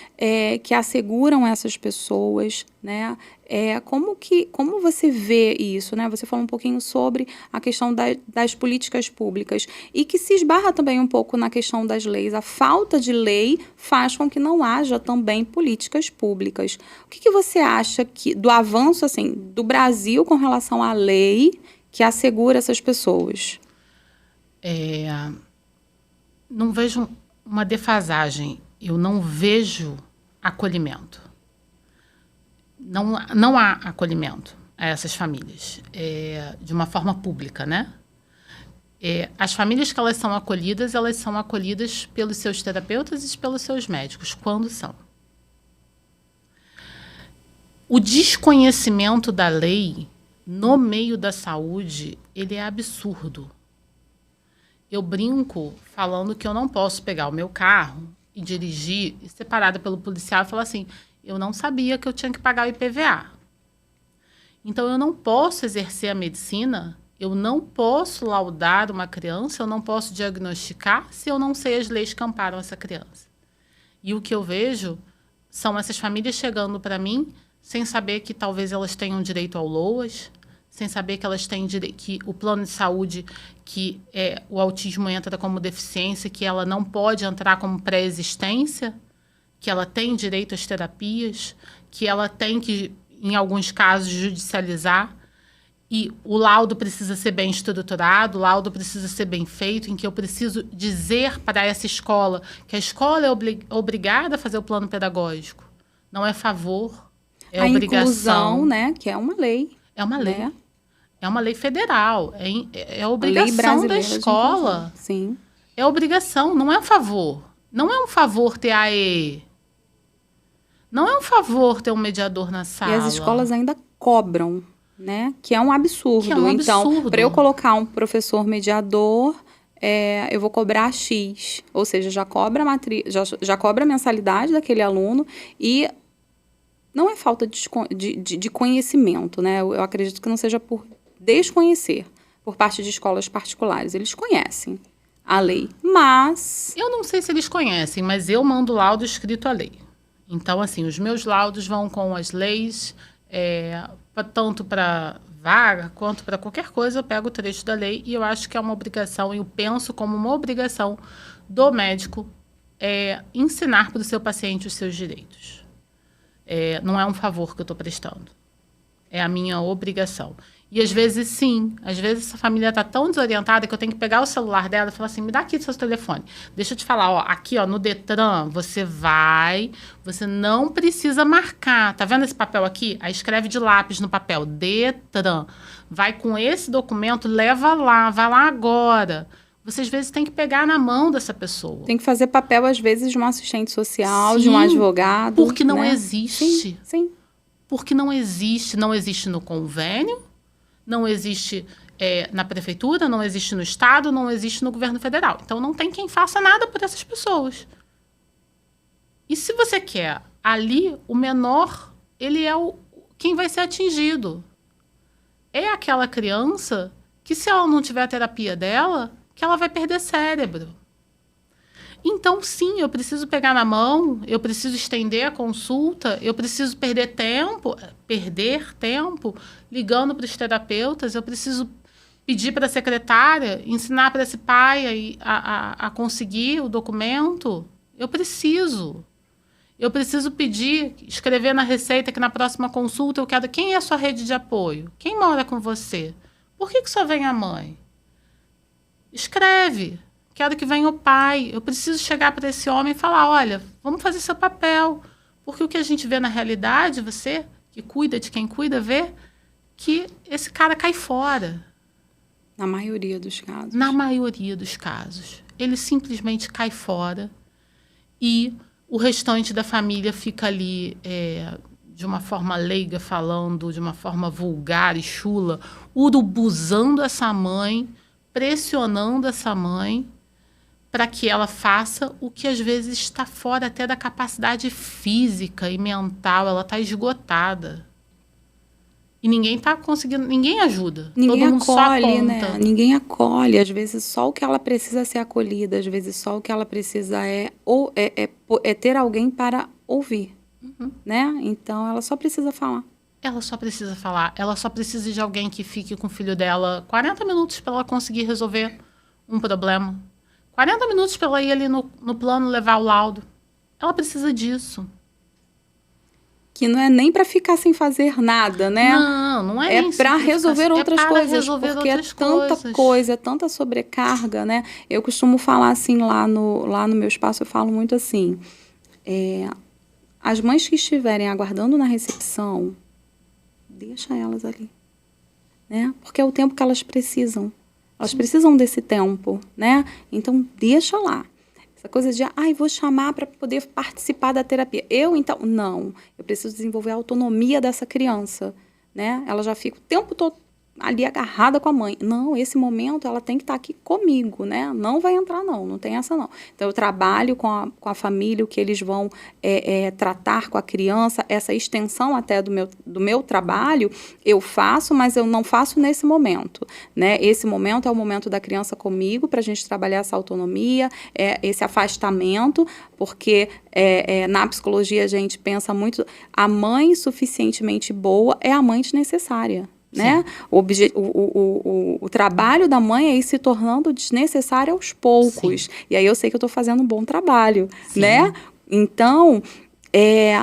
que asseguram essas pessoas, né? Como você vê isso, né? Você falou um pouquinho sobre a questão das políticas públicas e que se esbarra também um pouco na questão das leis. A falta de lei faz com que não haja também políticas públicas. O que você acha do avanço assim, do Brasil com relação à lei que assegura essas pessoas? Não vejo uma defasagem, eu não vejo acolhimento. Não há acolhimento a essas famílias, de uma forma pública, né? As famílias que elas são acolhidas pelos seus terapeutas e pelos seus médicos, quando são. O desconhecimento da lei no meio da saúde, ele é absurdo. Eu brinco falando que eu não posso pegar o meu carro e dirigir, e ser parada pelo policial e falar assim, eu não sabia que eu tinha que pagar o IPVA. Então, eu não posso exercer a medicina, eu não posso laudar uma criança, eu não posso diagnosticar se eu não sei as leis que amparam essa criança. E o que eu vejo são essas famílias chegando para mim sem saber que talvez elas tenham direito ao LOAS, sem saber que elas têm que o plano de saúde, que o autismo entra como deficiência, que ela não pode entrar como pré-existência, que ela tem direito às terapias, que ela tem que, em alguns casos, judicializar. E o laudo precisa ser bem estruturado, o laudo precisa ser bem feito, em que eu preciso dizer para essa escola que a escola é obrigada a fazer o plano pedagógico. Não é favor, é a obrigação. Inclusão, né, que é uma lei. É uma lei. Né? É uma lei federal. É obrigação da escola. Sim. É obrigação, não é um favor. Não é um favor ter AE. Não é um favor ter um mediador na sala. E as escolas ainda cobram, né? Que é um absurdo. Que é um absurdo. Então, para eu colocar um professor mediador, eu vou cobrar X. Ou seja, já cobra a mensalidade daquele aluno e não é falta de conhecimento, né? Eu acredito que não seja por desconhecer por parte de escolas particulares. Eles conhecem a lei, mas... Eu não sei se eles conhecem, mas eu mando laudo escrito à lei. Então, assim, os meus laudos vão com as leis, tanto para vaga quanto para qualquer coisa, eu pego o trecho da lei e eu acho que é uma obrigação, eu penso como uma obrigação do médico ensinar para o seu paciente os seus direitos. Não é um favor que eu estou prestando. É a minha obrigação. E às vezes, sim. Às vezes, essa família está tão desorientada que eu tenho que pegar o celular dela e falar assim, me dá aqui o seu telefone. Deixa eu te falar, ó, aqui ó, no Detran, você não precisa marcar. Tá vendo esse papel aqui? Aí escreve de lápis no papel, Detran. Vai com esse documento, leva lá, vai lá agora. Você, às vezes, tem que pegar na mão dessa pessoa. Tem que fazer papel, às vezes, de um assistente social, sim, de um advogado. Porque não né? existe. Sim. Porque não existe. Não existe no convênio, não existe na prefeitura, não existe no estado, não existe no governo federal. Então, não tem quem faça nada por essas pessoas. E se você quer ali, o menor, ele é quem vai ser atingido. É aquela criança que, se ela não tiver a terapia dela, que ela vai perder cérebro. Então, sim, eu preciso pegar na mão, eu preciso estender a consulta, eu preciso perder tempo ligando para os terapeutas, eu preciso pedir para a secretária, ensinar para esse pai a conseguir o documento. Eu preciso pedir, escrever na receita que na próxima consulta eu quero... Quem é a sua rede de apoio? Quem mora com você? Por que só vem a mãe? Escreve. Quero que venha o pai. Eu preciso chegar para esse homem e falar, olha, vamos fazer seu papel. Porque o que a gente vê na realidade, você que cuida de quem cuida, vê que esse cara cai fora. Na maioria dos casos. Na maioria dos casos. Ele simplesmente cai fora e o restante da família fica ali de uma forma leiga falando, de uma forma vulgar e chula, urubuzando essa mãe, pressionando essa mãe para que ela faça o que às vezes está fora até da capacidade física e mental, ela está esgotada. E ninguém tá conseguindo, ninguém ajuda. Ninguém Todo mundo acolhe, só aponta. né? Ninguém acolhe. Às vezes só o que ela precisa é ser acolhida, às vezes só o que ela precisa é ter alguém para ouvir, né? Então ela só precisa falar. Ela só precisa falar. Ela só precisa de alguém que fique com o filho dela 40 minutos para ela conseguir resolver um problema. 40 minutos para ela ir ali no plano levar o laudo. Ela precisa disso. Que não é nem para ficar sem fazer nada, né? Não é nem para resolver outras coisas, resolver porque outras é tanta coisa, é tanta sobrecarga, né? Eu costumo falar assim lá no meu espaço, eu falo muito assim, as mães que estiverem aguardando na recepção, deixa elas ali, né? Porque é o tempo que elas precisam. Elas precisam desse tempo, né? Então, deixa lá. Essa coisa de, vou chamar para poder participar da terapia. Não. Eu preciso desenvolver a autonomia dessa criança, né? Ela já fica o tempo todo ali agarrada com a mãe. Não, esse momento ela tem que estar aqui comigo, né? Não vai entrar, não tem essa não. Então, eu trabalho com a família, o que eles vão tratar com a criança, essa extensão até do meu trabalho, eu faço, mas eu não faço nesse momento, né? Esse momento é o momento da criança comigo, para a gente trabalhar essa autonomia, esse afastamento, porque na psicologia a gente pensa muito, a mãe suficientemente boa é a mãe desnecessária. Né? O trabalho da mãe é ir se tornando desnecessário aos poucos. Sim. E aí eu sei que eu estou fazendo um bom trabalho, sim, né? Então,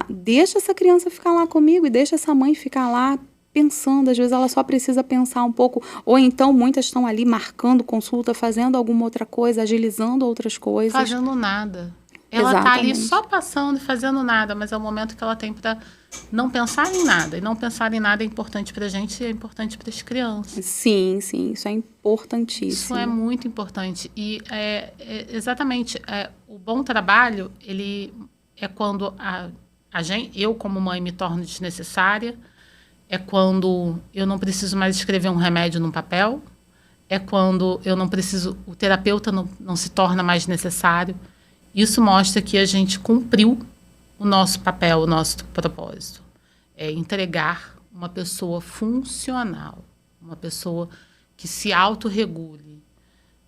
deixa essa criança ficar lá comigo e deixa essa mãe ficar lá pensando. Às vezes ela só precisa pensar um pouco. Ou então muitas estão ali marcando consulta, fazendo alguma outra coisa, agilizando outras coisas. Fazendo nada. Ela está ali só passando e fazendo nada, mas é o momento que ela tem para não pensar em nada. E não pensar em nada é importante para a gente e é importante para as crianças. Sim, isso é importantíssimo. Isso é muito importante. E, exatamente, o bom trabalho, ele é quando eu, como mãe, me torno desnecessária, é quando eu não preciso mais escrever um remédio num papel, é quando eu não preciso, o terapeuta não se torna mais necessário. Isso mostra que a gente cumpriu o nosso papel, o nosso propósito. É entregar uma pessoa funcional, uma pessoa que se autorregule.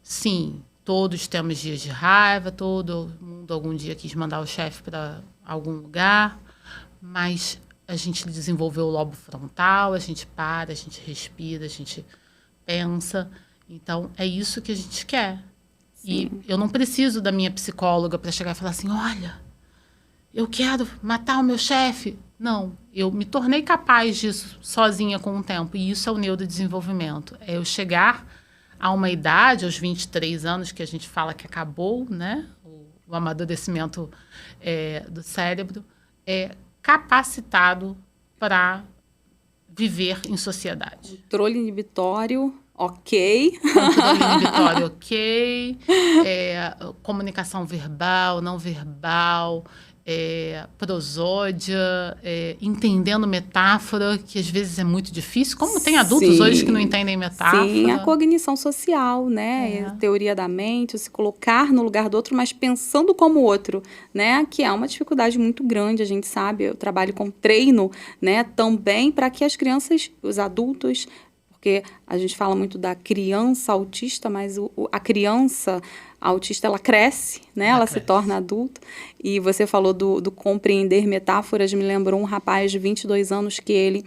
Sim, todos temos dias de raiva, todo mundo algum dia quis mandar o chefe para algum lugar, mas a gente desenvolveu o lobo frontal, a gente para, a gente respira, a gente pensa. Então, é isso que a gente quer. E eu não preciso da minha psicóloga para chegar e falar assim, olha, eu quero matar o meu chefe. Não, eu me tornei capaz disso sozinha com o tempo. E isso é o neurodesenvolvimento. É eu chegar a uma idade, aos 23 anos, que a gente fala que acabou, né? O amadurecimento do cérebro, capacitado para viver em sociedade. Controle inibitório. Ok. Controle inibitório, ok. Comunicação verbal, não verbal, prosódia, entendendo metáfora, que às vezes é muito difícil. Como tem adultos hoje que não entendem metáfora. Sim, a cognição social, né? A teoria da mente, se colocar no lugar do outro, mas pensando como o outro, né? Que é uma dificuldade muito grande, a gente sabe. Eu trabalho com treino, né? Também para que as crianças, os adultos, porque a gente fala muito da criança autista, mas a criança autista, ela cresce, né? Ela se torna adulta. E você falou do compreender metáforas, me lembrou um rapaz de 22 anos que ele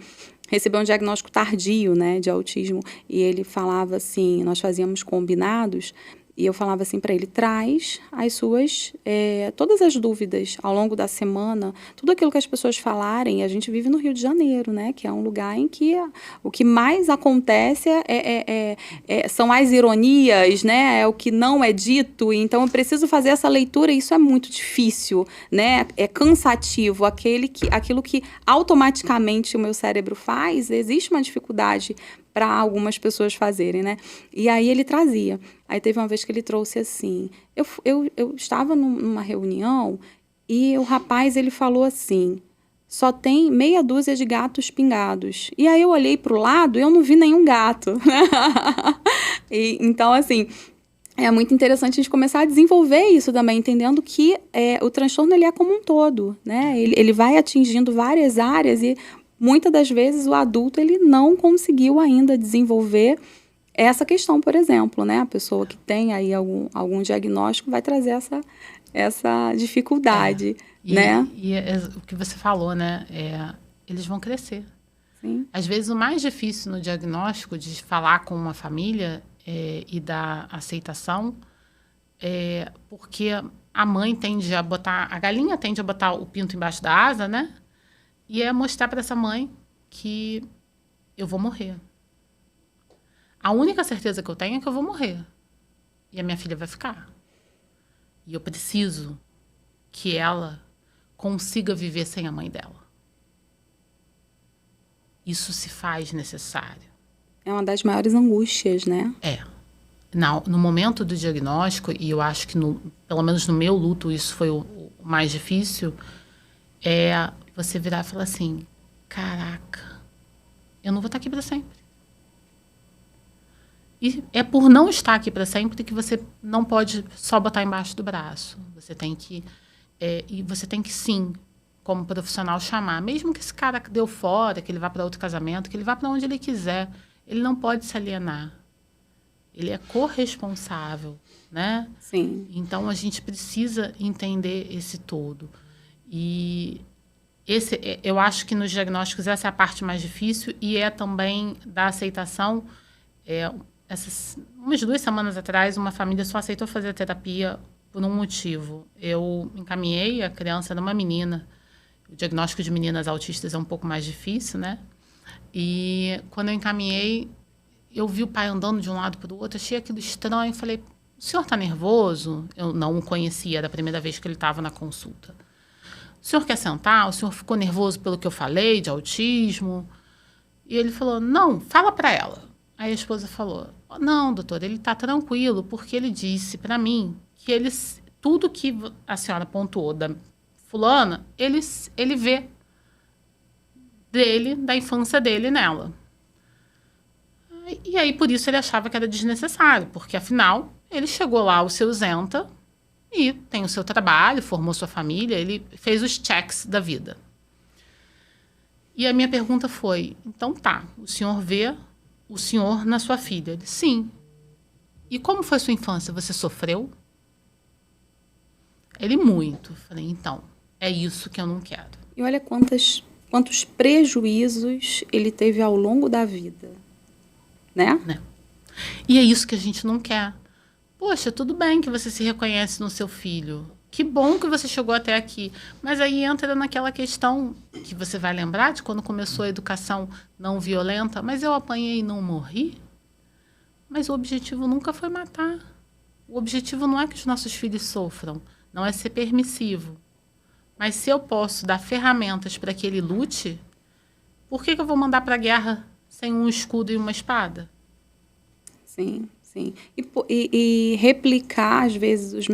recebeu um diagnóstico tardio, né, de autismo. E ele falava assim, nós fazíamos combinados, e eu falava assim para ele, traz as suas, todas as dúvidas ao longo da semana, tudo aquilo que as pessoas falarem. A gente vive no Rio de Janeiro, né, que é um lugar em que o que mais acontece são as ironias, né, é o que não é dito. Então eu preciso fazer essa leitura e isso é muito difícil, né, é cansativo. Aquilo que automaticamente o meu cérebro faz, existe uma dificuldade para algumas pessoas fazerem, né? E aí ele trazia. Aí teve uma vez que ele trouxe assim, eu estava numa reunião e o rapaz, ele falou assim, só tem meia dúzia de gatos pingados. E aí eu olhei para o lado e eu não vi nenhum gato. Então, assim, é muito interessante a gente começar a desenvolver isso também, entendendo que o transtorno ele é como um todo, né? Ele vai atingindo várias áreas e muitas das vezes o adulto ele não conseguiu ainda desenvolver essa questão, por exemplo, né? A pessoa que tem aí algum diagnóstico vai trazer essa dificuldade, né? E o que você falou, né? Eles vão crescer. Sim. Às vezes, o mais difícil no diagnóstico de falar com uma família e da aceitação é porque a mãe tende a botar, a galinha tende a botar o pinto embaixo da asa, né? E é mostrar para essa mãe que eu vou morrer. A única certeza que eu tenho é que eu vou morrer. E a minha filha vai ficar. E eu preciso que ela consiga viver sem a mãe dela. Isso se faz necessário. É uma das maiores angústias, né? No momento do diagnóstico, e eu acho que, pelo menos no meu luto, isso foi o mais difícil, é você virar e falar assim, caraca, eu não vou estar aqui para sempre. E é por não estar aqui para sempre que você não pode só botar embaixo do braço. Você tem que, e você tem que sim, como profissional, chamar. Mesmo que esse cara deu fora, que ele vá para outro casamento, que ele vá para onde ele quiser, ele não pode se alienar. Ele é corresponsável, né? Sim. Então, a gente precisa entender esse todo. E eu acho que nos diagnósticos essa é a parte mais difícil e é também da aceitação. Umas 2 semanas atrás, uma família só aceitou fazer a terapia por um motivo. Eu encaminhei, a criança era uma menina. O diagnóstico de meninas autistas é um pouco mais difícil, né? E quando eu encaminhei, eu vi o pai andando de um lado para o outro, achei aquilo estranho, falei, o senhor está nervoso? Eu não o conhecia, era a primeira vez que ele estava na consulta. O senhor quer sentar? O senhor ficou nervoso pelo que eu falei, de autismo? E ele falou, não, fala para ela. Aí a esposa falou, não, doutor, ele está tranquilo, porque ele disse para mim que tudo que a senhora pontuou da fulana, ele vê dele, da infância dele nela. E aí, por isso, ele achava que era desnecessário, porque, afinal, ele chegou lá ao seu isenta e tem o seu trabalho, formou sua família, ele fez os checks da vida. E a minha pergunta foi, então tá, o senhor vê o senhor na sua filha? Ele, sim. E como foi sua infância? Você sofreu? Ele, muito. Falei, então, é isso que eu não quero. E olha quantos prejuízos ele teve ao longo da vida, né? E é isso que a gente não quer. Poxa, tudo bem que você se reconhece no seu filho. Que bom que você chegou até aqui. Mas aí entra naquela questão que você vai lembrar de quando começou a educação não violenta. Mas eu apanhei e não morri? Mas o objetivo nunca foi matar. O objetivo não é que os nossos filhos sofram. Não é ser permissivo. Mas se eu posso dar ferramentas para que ele lute, por que eu vou mandar para a guerra sem um escudo e uma espada? Sim, sim. E replicar, às vezes, as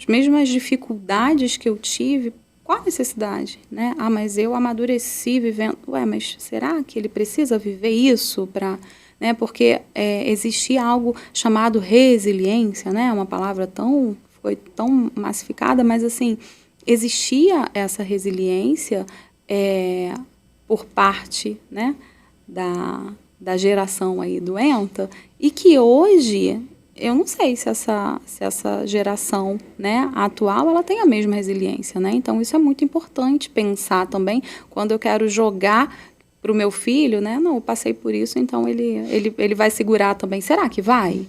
mesmas dificuldades que eu tive, qual a necessidade, né? Ah, mas eu amadureci vivendo... Ué, mas será que ele precisa viver isso para... Né? Porque existia algo chamado resiliência, né? Uma palavra foi tão massificada, mas assim, existia essa resiliência por parte, né, da geração aí doenta, e que hoje, eu não sei se essa geração, né, atual, ela tem a mesma resiliência, né? Então, isso é muito importante pensar também, quando eu quero jogar para o meu filho, né? Não, eu passei por isso, então ele vai segurar também. Será que vai?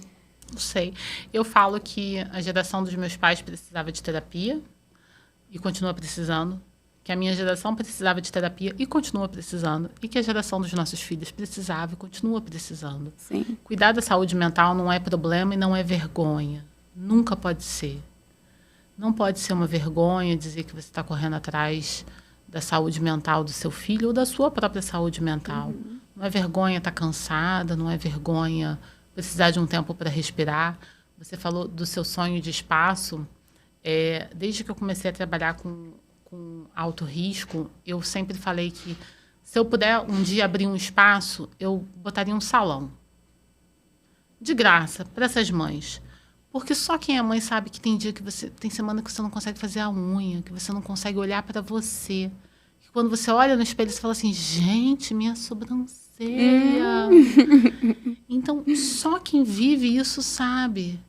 Não sei. Eu falo que a geração dos meus pais precisava de terapia e continua precisando. Que a minha geração precisava de terapia e continua precisando. E que a geração dos nossos filhos precisava e continua precisando. Sim. Cuidar da saúde mental não é problema e não é vergonha. Nunca pode ser. Não pode ser uma vergonha dizer que você está correndo atrás da saúde mental do seu filho ou da sua própria saúde mental. Uhum. Não é vergonha estar cansada, não é vergonha precisar de um tempo para respirar. Você falou do seu sonho de espaço. Desde que eu comecei a trabalhar com alto risco, eu sempre falei que se eu puder um dia abrir um espaço, eu botaria um salão. De graça, para essas mães. Porque só quem é mãe sabe que tem dia que tem semana que você não consegue fazer a unha, que você não consegue olhar para você. Que quando você olha no espelho, você fala assim, gente, minha sobrancelha. Então, só quem vive isso sabe.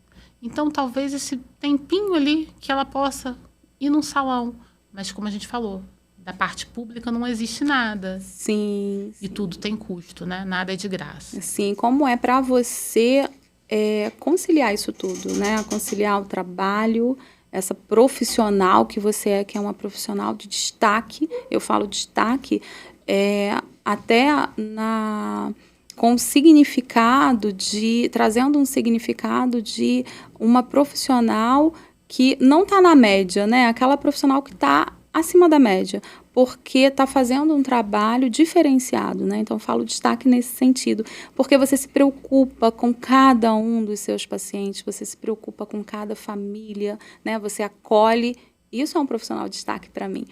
Então, talvez esse tempinho ali que ela possa ir num salão. Mas, como a gente falou, da parte pública não existe nada. Sim. E tudo tem custo, né? Nada é de graça. Sim, como é para você conciliar isso tudo, né? Conciliar o trabalho, essa profissional que você é, que é uma profissional de destaque. Eu falo destaque até com significado trazendo um significado de uma profissional que não está na média, né? Aquela profissional que está acima da média, porque está fazendo um trabalho diferenciado, né? Então, eu falo destaque nesse sentido, porque você se preocupa com cada um dos seus pacientes, você se preocupa com cada família, né? Você acolhe. Isso é um profissional de destaque para mim.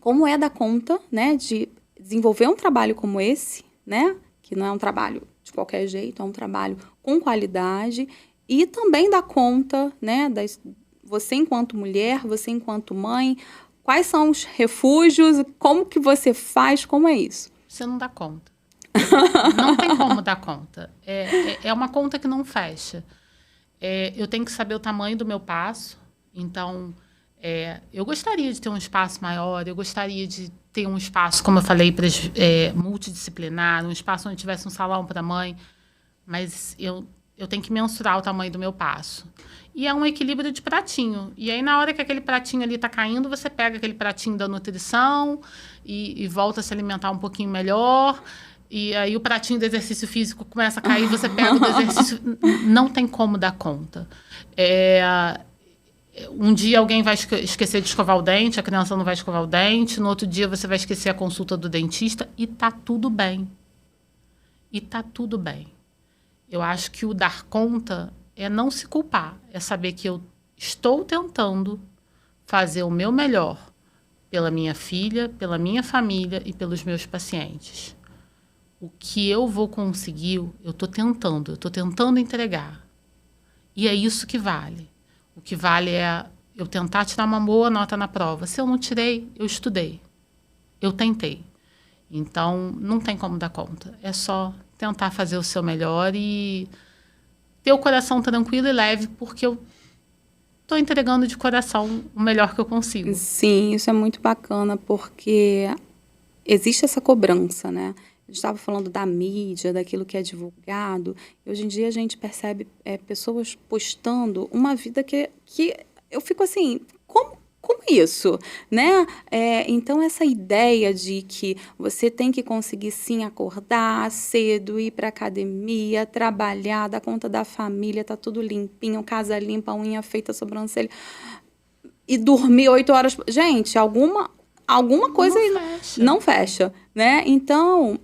Como é dar conta, né, de desenvolver um trabalho como esse, né? Que não é um trabalho de qualquer jeito, é um trabalho com qualidade, e também dar conta, né, você enquanto mulher, você enquanto mãe, quais são os refúgios, como que você faz, como é isso? Você não dá conta. Não tem como dar conta. É uma conta que não fecha. Eu tenho que saber o tamanho do meu passo, então eu gostaria de ter um espaço maior, eu gostaria de ter um espaço, como eu falei, multidisciplinar, um espaço onde tivesse um salão para mãe, mas eu tenho que mensurar o tamanho do meu passo. E é um equilíbrio de pratinho. E aí, na hora que aquele pratinho ali está caindo, você pega aquele pratinho da nutrição e volta a se alimentar um pouquinho melhor. E aí o pratinho do exercício físico começa a cair, você pega o do exercício... Não tem como dar conta. Um dia alguém vai esquecer de escovar o dente, a criança não vai escovar o dente, no outro dia você vai esquecer a consulta do dentista, e tá tudo bem. E tá tudo bem. Eu acho que o dar conta é não se culpar, é saber que eu estou tentando fazer o meu melhor pela minha filha, pela minha família e pelos meus pacientes. O que eu vou conseguir, eu estou tentando entregar. E é isso que vale. O que vale é eu tentar tirar uma boa nota na prova. Se eu não tirei, eu estudei. Eu tentei. Então, não tem como dar conta. É só tentar fazer o seu melhor e ter o coração tranquilo e leve, porque eu estou entregando de coração o melhor que eu consigo. Sim, isso é muito bacana, porque existe essa cobrança, né? A gente estava falando da mídia, daquilo que é divulgado. E hoje em dia a gente percebe pessoas postando uma vida que eu fico assim, como isso, né? Então, essa ideia de que você tem que conseguir, sim, acordar cedo, ir para academia, trabalhar, dar conta da família, tá tudo limpinho, casa limpa, unha feita, sobrancelha, e dormir 8 horas... Gente, alguma coisa não fecha, né? Então,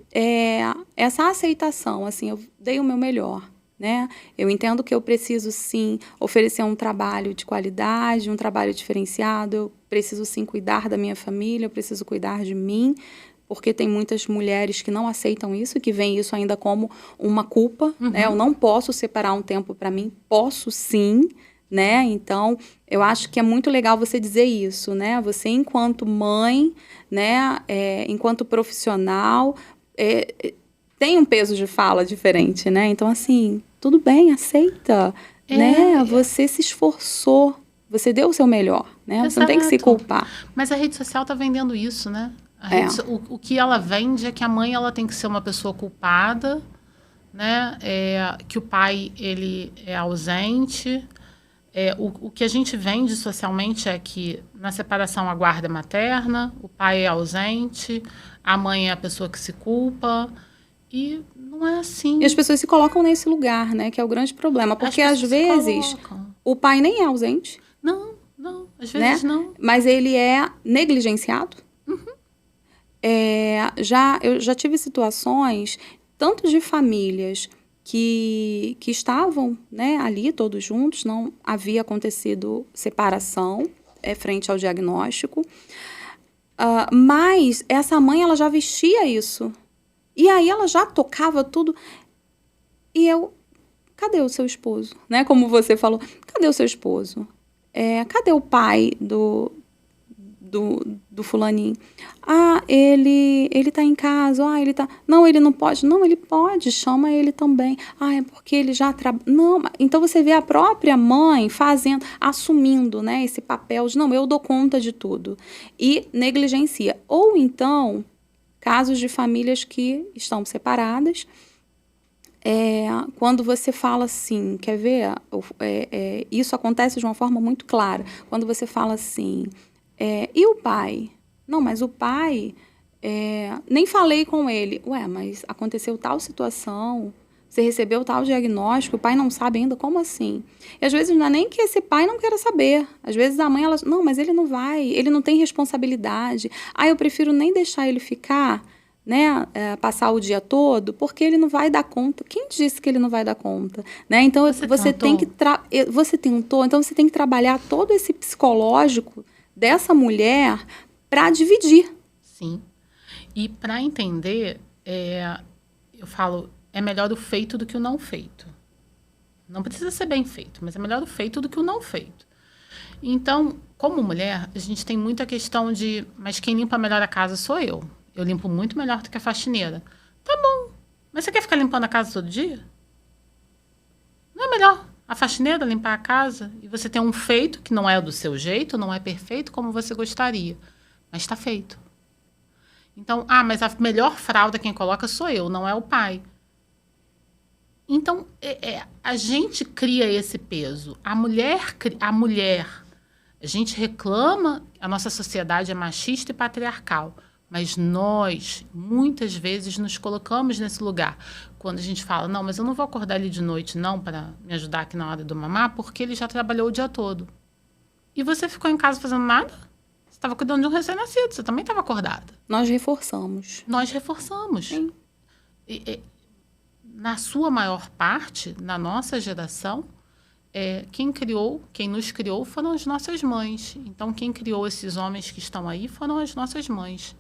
essa aceitação, assim, eu dei o meu melhor, né? Eu entendo que eu preciso, sim, oferecer um trabalho de qualidade, um trabalho diferenciado, eu preciso, sim, cuidar da minha família, eu preciso cuidar de mim, porque tem muitas mulheres que não aceitam isso, que veem isso ainda como uma culpa, né? Eu não posso separar um tempo para mim, posso sim, né? Então, eu acho que é muito legal você dizer isso, né? Você, enquanto mãe, né? Enquanto profissional, tem um peso de fala diferente, né? Então, assim, tudo bem, aceita, né? Você se esforçou, você deu o seu melhor, né? Você não tem que se culpar. Mas a rede social está vendendo isso, né? O que ela vende é que a mãe ela tem que ser uma pessoa culpada, né? Que o pai ele é ausente. O que a gente vende socialmente é que na separação a guarda é materna, o pai é ausente, a mãe é a pessoa que se culpa, e não é assim. E as pessoas se colocam nesse lugar, né? Que é o grande problema, porque às vezes o pai nem é ausente. Não, às vezes, né? Não. Mas ele é negligenciado. Eu já tive situações, tanto de famílias que estavam, né, ali todos juntos, não havia acontecido separação frente ao diagnóstico, mas essa mãe ela já vestia isso, e aí ela já tocava tudo, e cadê o seu esposo? Né, como você falou, cadê o seu esposo? Cadê o pai do fulaninho. Ah, ele tá em casa. Ah, ele tá... Não, ele não pode. Não, ele pode. Chama ele também. Ah, é porque ele já trabalha... Não, então você vê a própria mãe fazendo, assumindo, né, esse papel de, não, eu dou conta de tudo. E negligencia. Ou então, casos de famílias que estão separadas, quando você fala assim, quer ver? Isso acontece de uma forma muito clara. Quando você fala assim, e o pai? Não, mas o pai, nem falei com ele. Ué, mas aconteceu tal situação, você recebeu tal diagnóstico, o pai não sabe ainda, como assim? E às vezes não é nem que esse pai não queira saber. Às vezes a mãe, não, mas ele não vai, ele não tem responsabilidade. Ah, eu prefiro nem deixar ele ficar... né, passar o dia todo, porque ele não vai dar conta. Quem disse que ele não vai dar conta? Né? Então, você tem que você tentou, então você tem que trabalhar todo esse psicológico dessa mulher para dividir. Sim. E para entender, eu falo, é melhor o feito do que o não feito. Não precisa ser bem feito, mas é melhor o feito do que o não feito. Então, como mulher, a gente tem muita questão de, mas quem limpa melhor a casa sou eu. Eu limpo muito melhor do que a faxineira. Tá bom, mas você quer ficar limpando a casa todo dia? Não é melhor a faxineira limpar a casa e você ter um feito que não é do seu jeito, não é perfeito como você gostaria, mas está feito. Então, mas a melhor fralda quem coloca sou eu, não é o pai. Então, a gente cria esse peso. A mulher, a gente reclama, a nossa sociedade é machista e patriarcal. Mas nós, muitas vezes, nos colocamos nesse lugar. Quando a gente fala, não, mas eu não vou acordar ele de noite, não, para me ajudar aqui na hora do mamar, porque ele já trabalhou o dia todo. E você ficou em casa fazendo nada? Você estava cuidando de um recém-nascido, você também estava acordada. Nós reforçamos. Sim. Na sua maior parte, na nossa geração, quem nos criou foram as nossas mães. Então, quem criou esses homens que estão aí foram as nossas mães.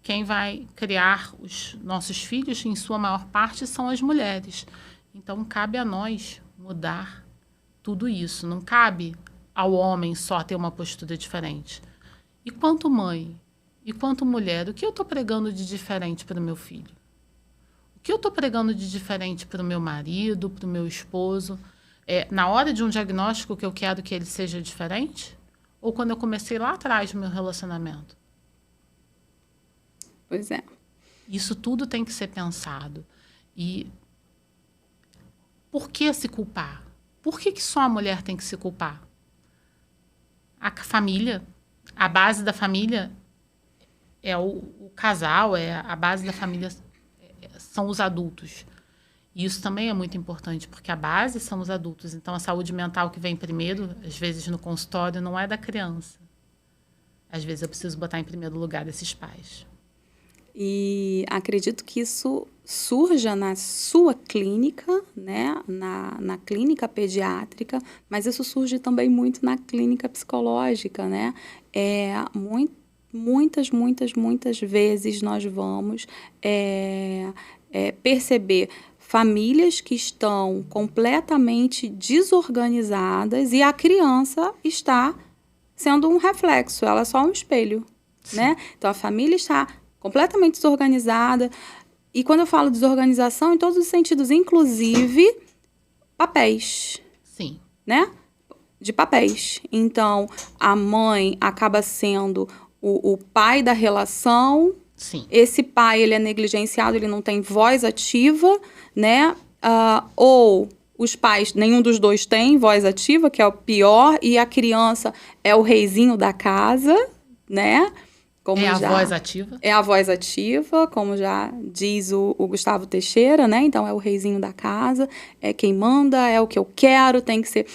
Quem vai criar os nossos filhos, em sua maior parte, são as mulheres. Então, cabe a nós mudar tudo isso. Não cabe ao homem só ter uma postura diferente. E quanto mãe, e quanto mulher, o que eu estou pregando de diferente para o meu filho? O que eu estou pregando de diferente para o meu marido, para o meu esposo? Na hora de um diagnóstico que eu quero que ele seja diferente? Ou quando eu comecei lá atrás no meu relacionamento? Pois é. Isso tudo tem que ser pensado. E por que se culpar? Por que só a mulher tem que se culpar? A família, a base da família é o casal, a base da família são os adultos. E isso também é muito importante, porque a base são os adultos. Então, a saúde mental que vem primeiro, às vezes no consultório, não é da criança. Às vezes eu preciso botar em primeiro lugar esses pais. E acredito que isso surja na sua clínica, né? na clínica pediátrica, mas isso surge também muito na clínica psicológica, né? Muitas vezes nós vamos perceber famílias que estão completamente desorganizadas e a criança está sendo um reflexo, ela é só um espelho, né? Então, a família está completamente desorganizada. E quando eu falo desorganização, em todos os sentidos, inclusive papéis. Sim. Né? De papéis. Então, a mãe acaba sendo o pai da relação. Sim. Esse pai, ele é negligenciado, ele não tem voz ativa, né? Ou os pais, nenhum dos dois tem voz ativa, que é o pior, e a criança é o reizinho da casa, né? Voz ativa? É a voz ativa, como já diz o Gustavo Teixeira, né? Então, é o reizinho da casa, é quem manda, é o que eu quero, tem que ser...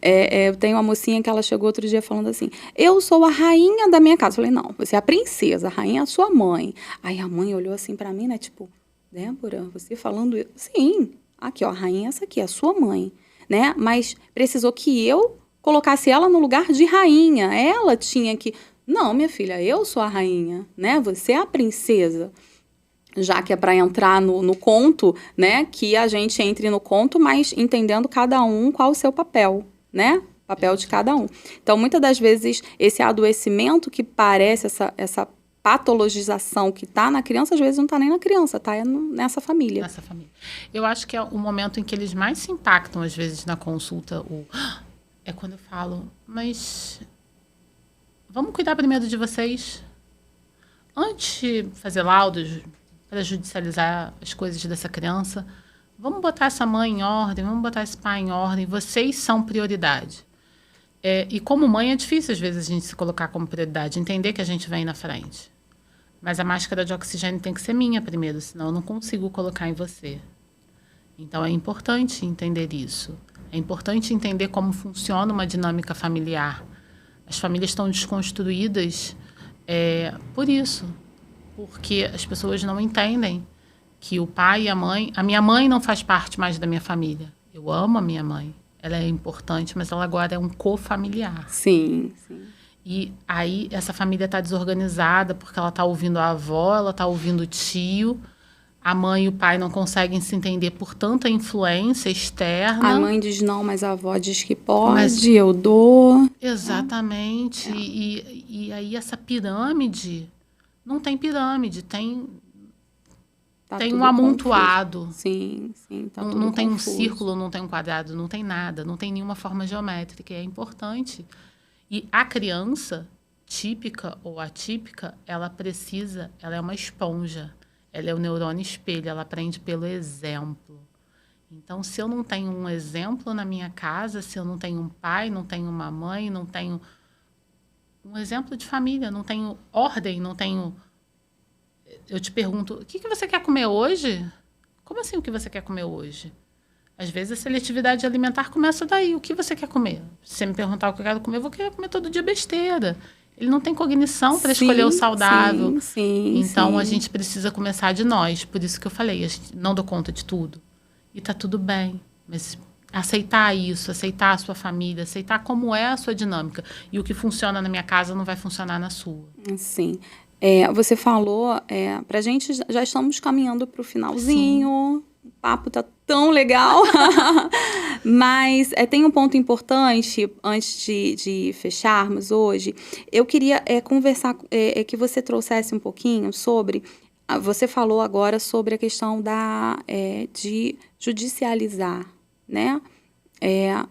eu tenho uma mocinha que ela chegou outro dia falando assim, eu sou a rainha da minha casa. Eu falei, não, você é a princesa, a rainha é a sua mãe. Aí a mãe olhou assim pra mim, né? Tipo, Débora, você falando isso? Sim, aqui, ó, a rainha é essa aqui, a sua mãe, né? Mas precisou que eu colocasse ela no lugar de rainha. Ela tinha que... Não, minha filha, eu sou a rainha, né? Você é a princesa. Já que é para entrar no conto, né? Que a gente entre no conto, mas entendendo cada um qual o seu papel, né? papel de cada um. Então, muitas das vezes, esse adoecimento que parece, essa patologização que está na criança, às vezes não está nem na criança, está nessa família. Nessa família. Eu acho que é o momento em que eles mais se impactam, às vezes, na consulta, é quando eu falo, mas vamos cuidar primeiro de vocês. Antes de fazer laudos para judicializar as coisas dessa criança, vamos botar essa mãe em ordem, vamos botar esse pai em ordem, vocês são prioridade. E como mãe é difícil, às vezes, a gente se colocar como prioridade, entender que a gente vem na frente. Mas a máscara de oxigênio tem que ser minha primeiro, senão eu não consigo colocar em você. Então, é importante entender isso. É importante entender como funciona uma dinâmica familiar. As famílias estão desconstruídas por isso. Porque as pessoas não entendem que o pai e a mãe... A minha mãe não faz parte mais da minha família. Eu amo a minha mãe. Ela é importante, mas ela agora é um cofamiliar. Sim, sim. E aí essa família está desorganizada porque ela está ouvindo a avó, ela está ouvindo o tio. A mãe e o pai não conseguem se entender por tanta influência externa. A mãe diz não, mas a avó diz que pode, eu dou. Exatamente. E aí essa pirâmide... Não tem pirâmide, tem um amontoado. Confuso. Sim, sim. Tá não tem confuso. Um círculo, não tem um quadrado, não tem nada. Não tem nenhuma forma geométrica. É importante. E a criança, típica ou atípica, ela é uma esponja. Ela é o neurônio espelho, ela aprende pelo exemplo. Então, se eu não tenho um exemplo na minha casa, se eu não tenho um pai, não tenho uma mãe, não tenho um exemplo de família, não tenho ordem, não tenho... Eu te pergunto, o que você quer comer hoje? Como assim o que você quer comer hoje? Às vezes a seletividade alimentar começa daí. O que você quer comer? Se você me perguntar o que eu quero comer, eu vou querer comer todo dia besteira. Ele não tem cognição para escolher o saudável. Sim, então, a gente precisa começar de nós. Por isso que eu falei, a gente não dou conta de tudo. E tá tudo bem. Mas aceitar isso, aceitar a sua família, aceitar como é a sua dinâmica. E o que funciona na minha casa não vai funcionar na sua. Sim. Você falou, pra gente, já estamos caminhando para o finalzinho. Sim. O papo tá tão legal. Mas tem um ponto importante, antes de fecharmos hoje. Eu queria conversar, que você trouxesse um pouquinho sobre... Você falou agora sobre a questão de judicializar, né,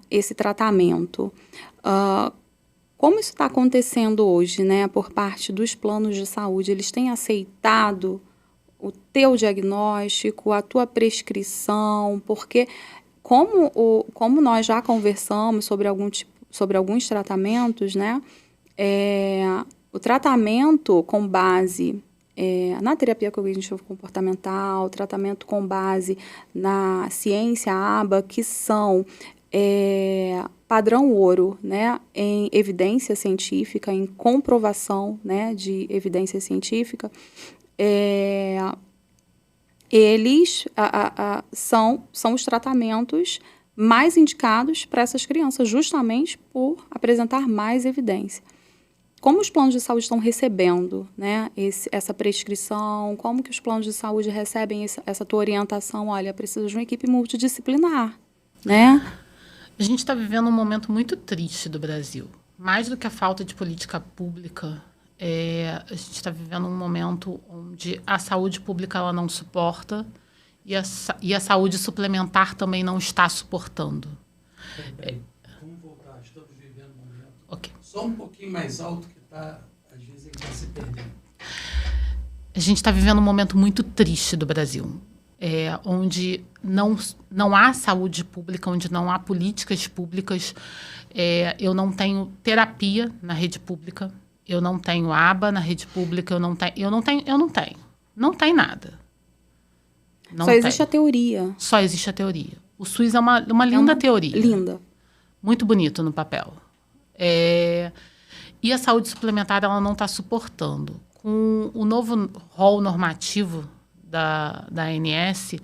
esse tratamento. Como isso está acontecendo hoje, né, por parte dos planos de saúde? Eles têm aceitado o teu diagnóstico, a tua prescrição? Porque como nós já conversamos sobre alguns tratamentos, né, o tratamento com base na terapia cognitivo-comportamental, tratamento com base na ciência ABA, que são padrão ouro, né, em evidência científica, em comprovação, né, de evidência científica, eles são os tratamentos mais indicados para essas crianças, justamente por apresentar mais evidência. Como os planos de saúde estão recebendo, né, essa prescrição? Como que os planos de saúde recebem essa tua orientação? Olha, precisa de uma equipe multidisciplinar, né? A gente está vivendo um momento muito triste do Brasil. Mais do que a falta de política pública, a gente está vivendo um momento onde a saúde pública ela não suporta e a saúde suplementar também não está suportando. Vamos voltar, estamos vivendo um momento só um pouquinho mais alto que está, às vezes, ele está se perdendo. A gente está vivendo um momento muito triste do Brasil. Onde não há saúde pública, onde não há políticas públicas. Eu não tenho terapia na rede pública, eu não tenho aba na rede pública, eu não tenho. Não tem nada. Só existe a teoria. Só existe a teoria. O SUS é uma linda teoria. Linda. Muito bonito no papel. E a saúde suplementar ela não está suportando. Com o novo rol normativo da ANS,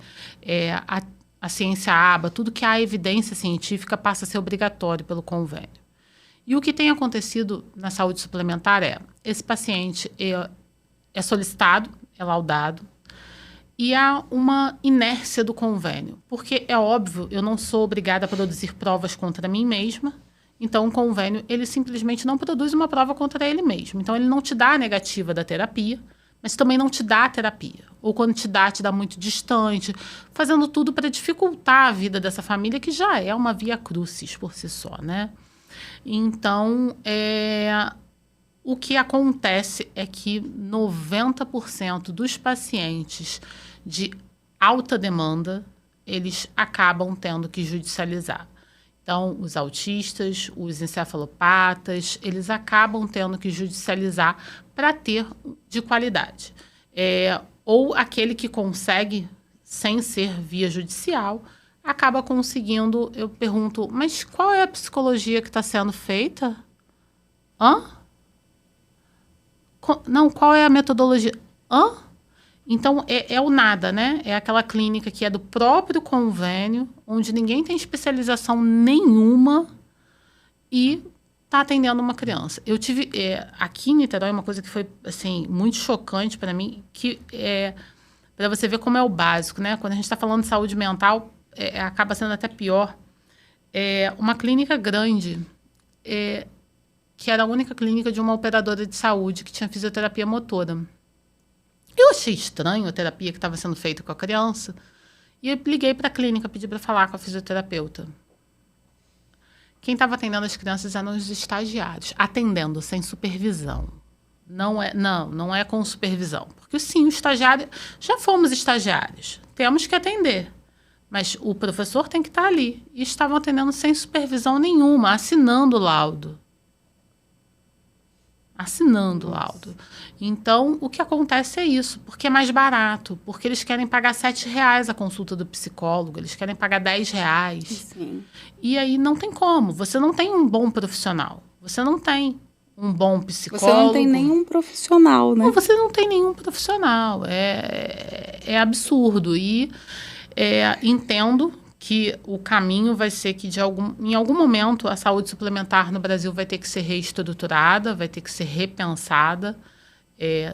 a ciência ABA, tudo que há evidência científica passa a ser obrigatório pelo convênio. E o que tem acontecido na saúde suplementar esse paciente é solicitado, é laudado, e há uma inércia do convênio. Porque, é óbvio, eu não sou obrigada a produzir provas contra mim mesma Então, o convênio, ele simplesmente não produz uma prova contra ele mesmo. Então, ele não te dá a negativa da terapia, mas também não te dá a terapia. Ou quando te dá muito distante, fazendo tudo para dificultar a vida dessa família, que já é uma via crucis por si só, né? Então, o que acontece é que 90% dos pacientes de alta demanda, eles acabam tendo que judicializar. Então, os autistas, os encefalopatas, eles acabam tendo que judicializar para ter de qualidade. Ou aquele que consegue, sem ser via judicial, acaba conseguindo. Eu pergunto, mas qual é a psicologia que está sendo feita? Não, qual é a metodologia? Então, é o nada, né? É aquela clínica que é do próprio convênio, onde ninguém tem especialização nenhuma e está atendendo uma criança. Eu tive, aqui em Niterói, uma coisa que foi, assim, muito chocante para mim, que para você ver como é o básico, né? Quando a gente está falando de saúde mental, acaba sendo até pior. Uma clínica grande, que era a única clínica de uma operadora de saúde que tinha fisioterapia motora. Eu achei estranho a terapia que estava sendo feita com a criança e eu liguei para a clínica, pedi para falar com a fisioterapeuta. Quem estava atendendo as crianças eram os estagiários, atendendo sem supervisão. Não é com supervisão. Porque sim, o estagiário, já fomos estagiários, temos que atender. Mas o professor tem que estar ali. E estavam atendendo sem supervisão nenhuma, assinando o laudo. Então, o que acontece é isso, porque é mais barato, porque eles querem pagar R$7 a consulta do psicólogo, eles querem pagar R$10. Sim. E aí não tem como, você não tem um bom profissional, você não tem um bom psicólogo. Você não tem nenhum profissional, né? Não, você não tem nenhum profissional, é absurdo. E entendo que o caminho vai ser que em algum momento a saúde suplementar no Brasil vai ter que ser reestruturada, vai ter que ser repensada.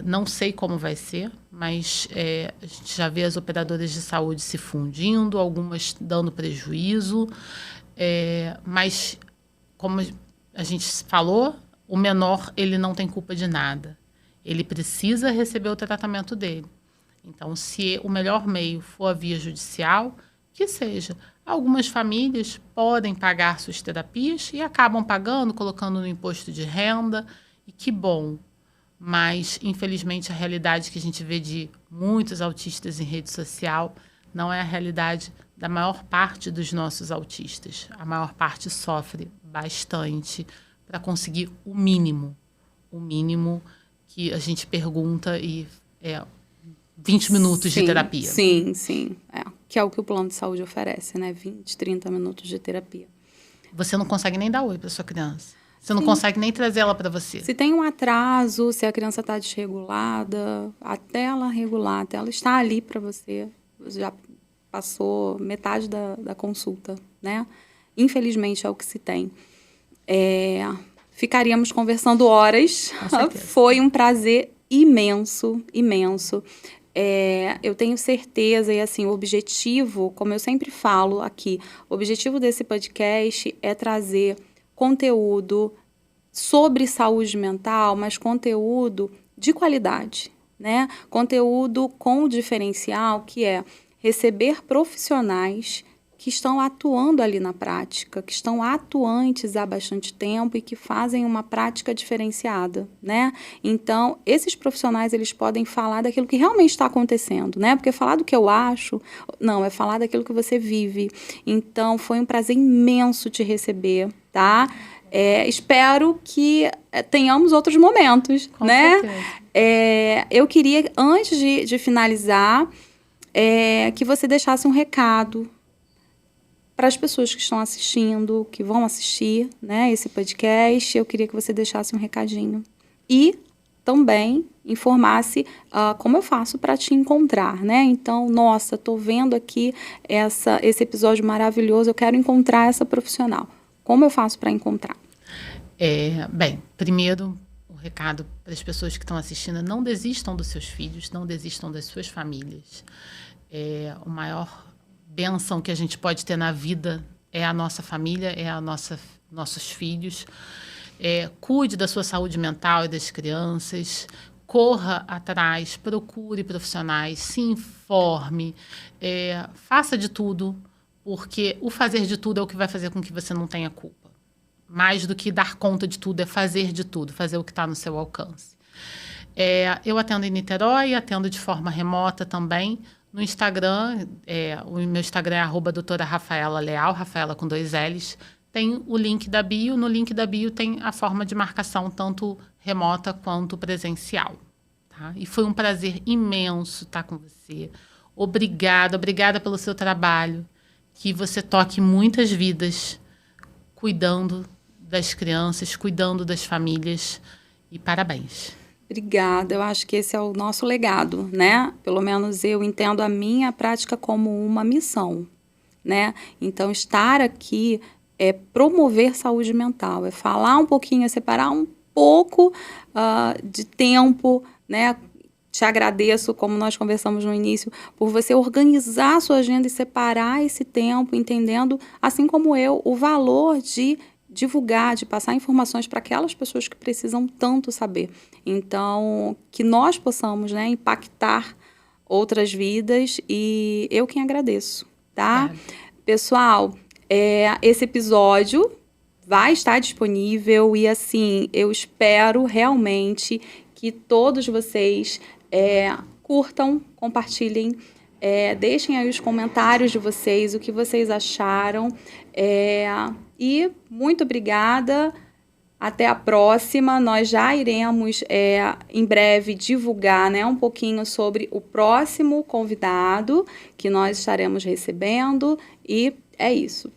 Não sei como vai ser, mas a gente já vê as operadoras de saúde se fundindo, algumas dando prejuízo. Mas, como a gente falou, o menor ele não tem culpa de nada. Ele precisa receber o tratamento dele. Então, se o melhor meio for a via judicial, que seja. Algumas famílias podem pagar suas terapias e acabam pagando, colocando no imposto de renda, e que bom. Mas, infelizmente, a realidade que a gente vê de muitos autistas em rede social não é a realidade da maior parte dos nossos autistas. A maior parte sofre bastante para conseguir o mínimo que a gente pergunta e 20 minutos de terapia. Sim. Que é o que o plano de saúde oferece, né? 20, 30 minutos de terapia. Você não consegue nem dar oi para sua criança. Você não consegue nem trazer ela para você. Se tem um atraso, se a criança está desregulada, até ela regular, até ela estar ali para você, já passou metade da consulta, né? Infelizmente é o que se tem. Ficaríamos conversando horas. Foi um prazer imenso. Eu tenho certeza, e assim, o objetivo, como eu sempre falo aqui, o objetivo desse podcast é trazer conteúdo sobre saúde mental, mas conteúdo de qualidade, né? Conteúdo com diferencial, que é receber profissionais que estão atuando ali na prática, que estão atuantes há bastante tempo e que fazem uma prática diferenciada, né? Então, esses profissionais, eles podem falar daquilo que realmente está acontecendo, né? Porque falar do que eu acho, não, é falar daquilo que você vive. Então, foi um prazer imenso te receber, tá? Espero que tenhamos outros momentos, Com né? certeza. Eu queria, antes de finalizar, que você deixasse um recado para as pessoas que estão assistindo, que vão assistir, né, esse podcast. Eu queria que você deixasse um recadinho. E também informasse como eu faço para te encontrar, né? Então, nossa, estou vendo aqui esse episódio maravilhoso, eu quero encontrar essa profissional. Como eu faço para encontrar? Bem, primeiro, um recado para as pessoas que estão assistindo: não desistam dos seus filhos, não desistam das suas famílias. O maior bênção que a gente pode ter na vida é a nossa família, é a nossa nossos filhos. Cuide da sua saúde mental e das crianças. Corra atrás, procure profissionais, se informe, faça de tudo, porque o fazer de tudo é o que vai fazer com que você não tenha culpa. Mais do que dar conta de tudo, é fazer de tudo, fazer o que está no seu alcance. Eu atendo em Niterói, atendo de forma remota também. No Instagram, o meu Instagram é @doutora Rafaela Leal, Rafaela com 2 L's. Tem o link da bio, no link da bio tem a forma de marcação, tanto remota quanto presencial. Tá? E foi um prazer imenso estar com você. Obrigada pelo seu trabalho. Que você toque muitas vidas, cuidando das crianças, cuidando das famílias. E parabéns. Obrigada, eu acho que esse é o nosso legado, né? Pelo menos eu entendo a minha prática como uma missão, né? Então, estar aqui é promover saúde mental, é falar um pouquinho, é separar um pouco de tempo, né? Te agradeço, como nós conversamos no início, por você organizar a sua agenda e separar esse tempo, entendendo, assim como eu, o valor de divulgar, de passar informações para aquelas pessoas que precisam tanto saber. Então, que nós possamos, né, impactar outras vidas, e eu quem agradeço, tá? Pessoal, esse episódio vai estar disponível e, assim, eu espero realmente que todos vocês curtam, compartilhem, deixem aí os comentários de vocês, o que vocês acharam, e muito obrigada, até a próxima. Nós já iremos em breve divulgar, né, um pouquinho sobre o próximo convidado que nós estaremos recebendo, e é isso.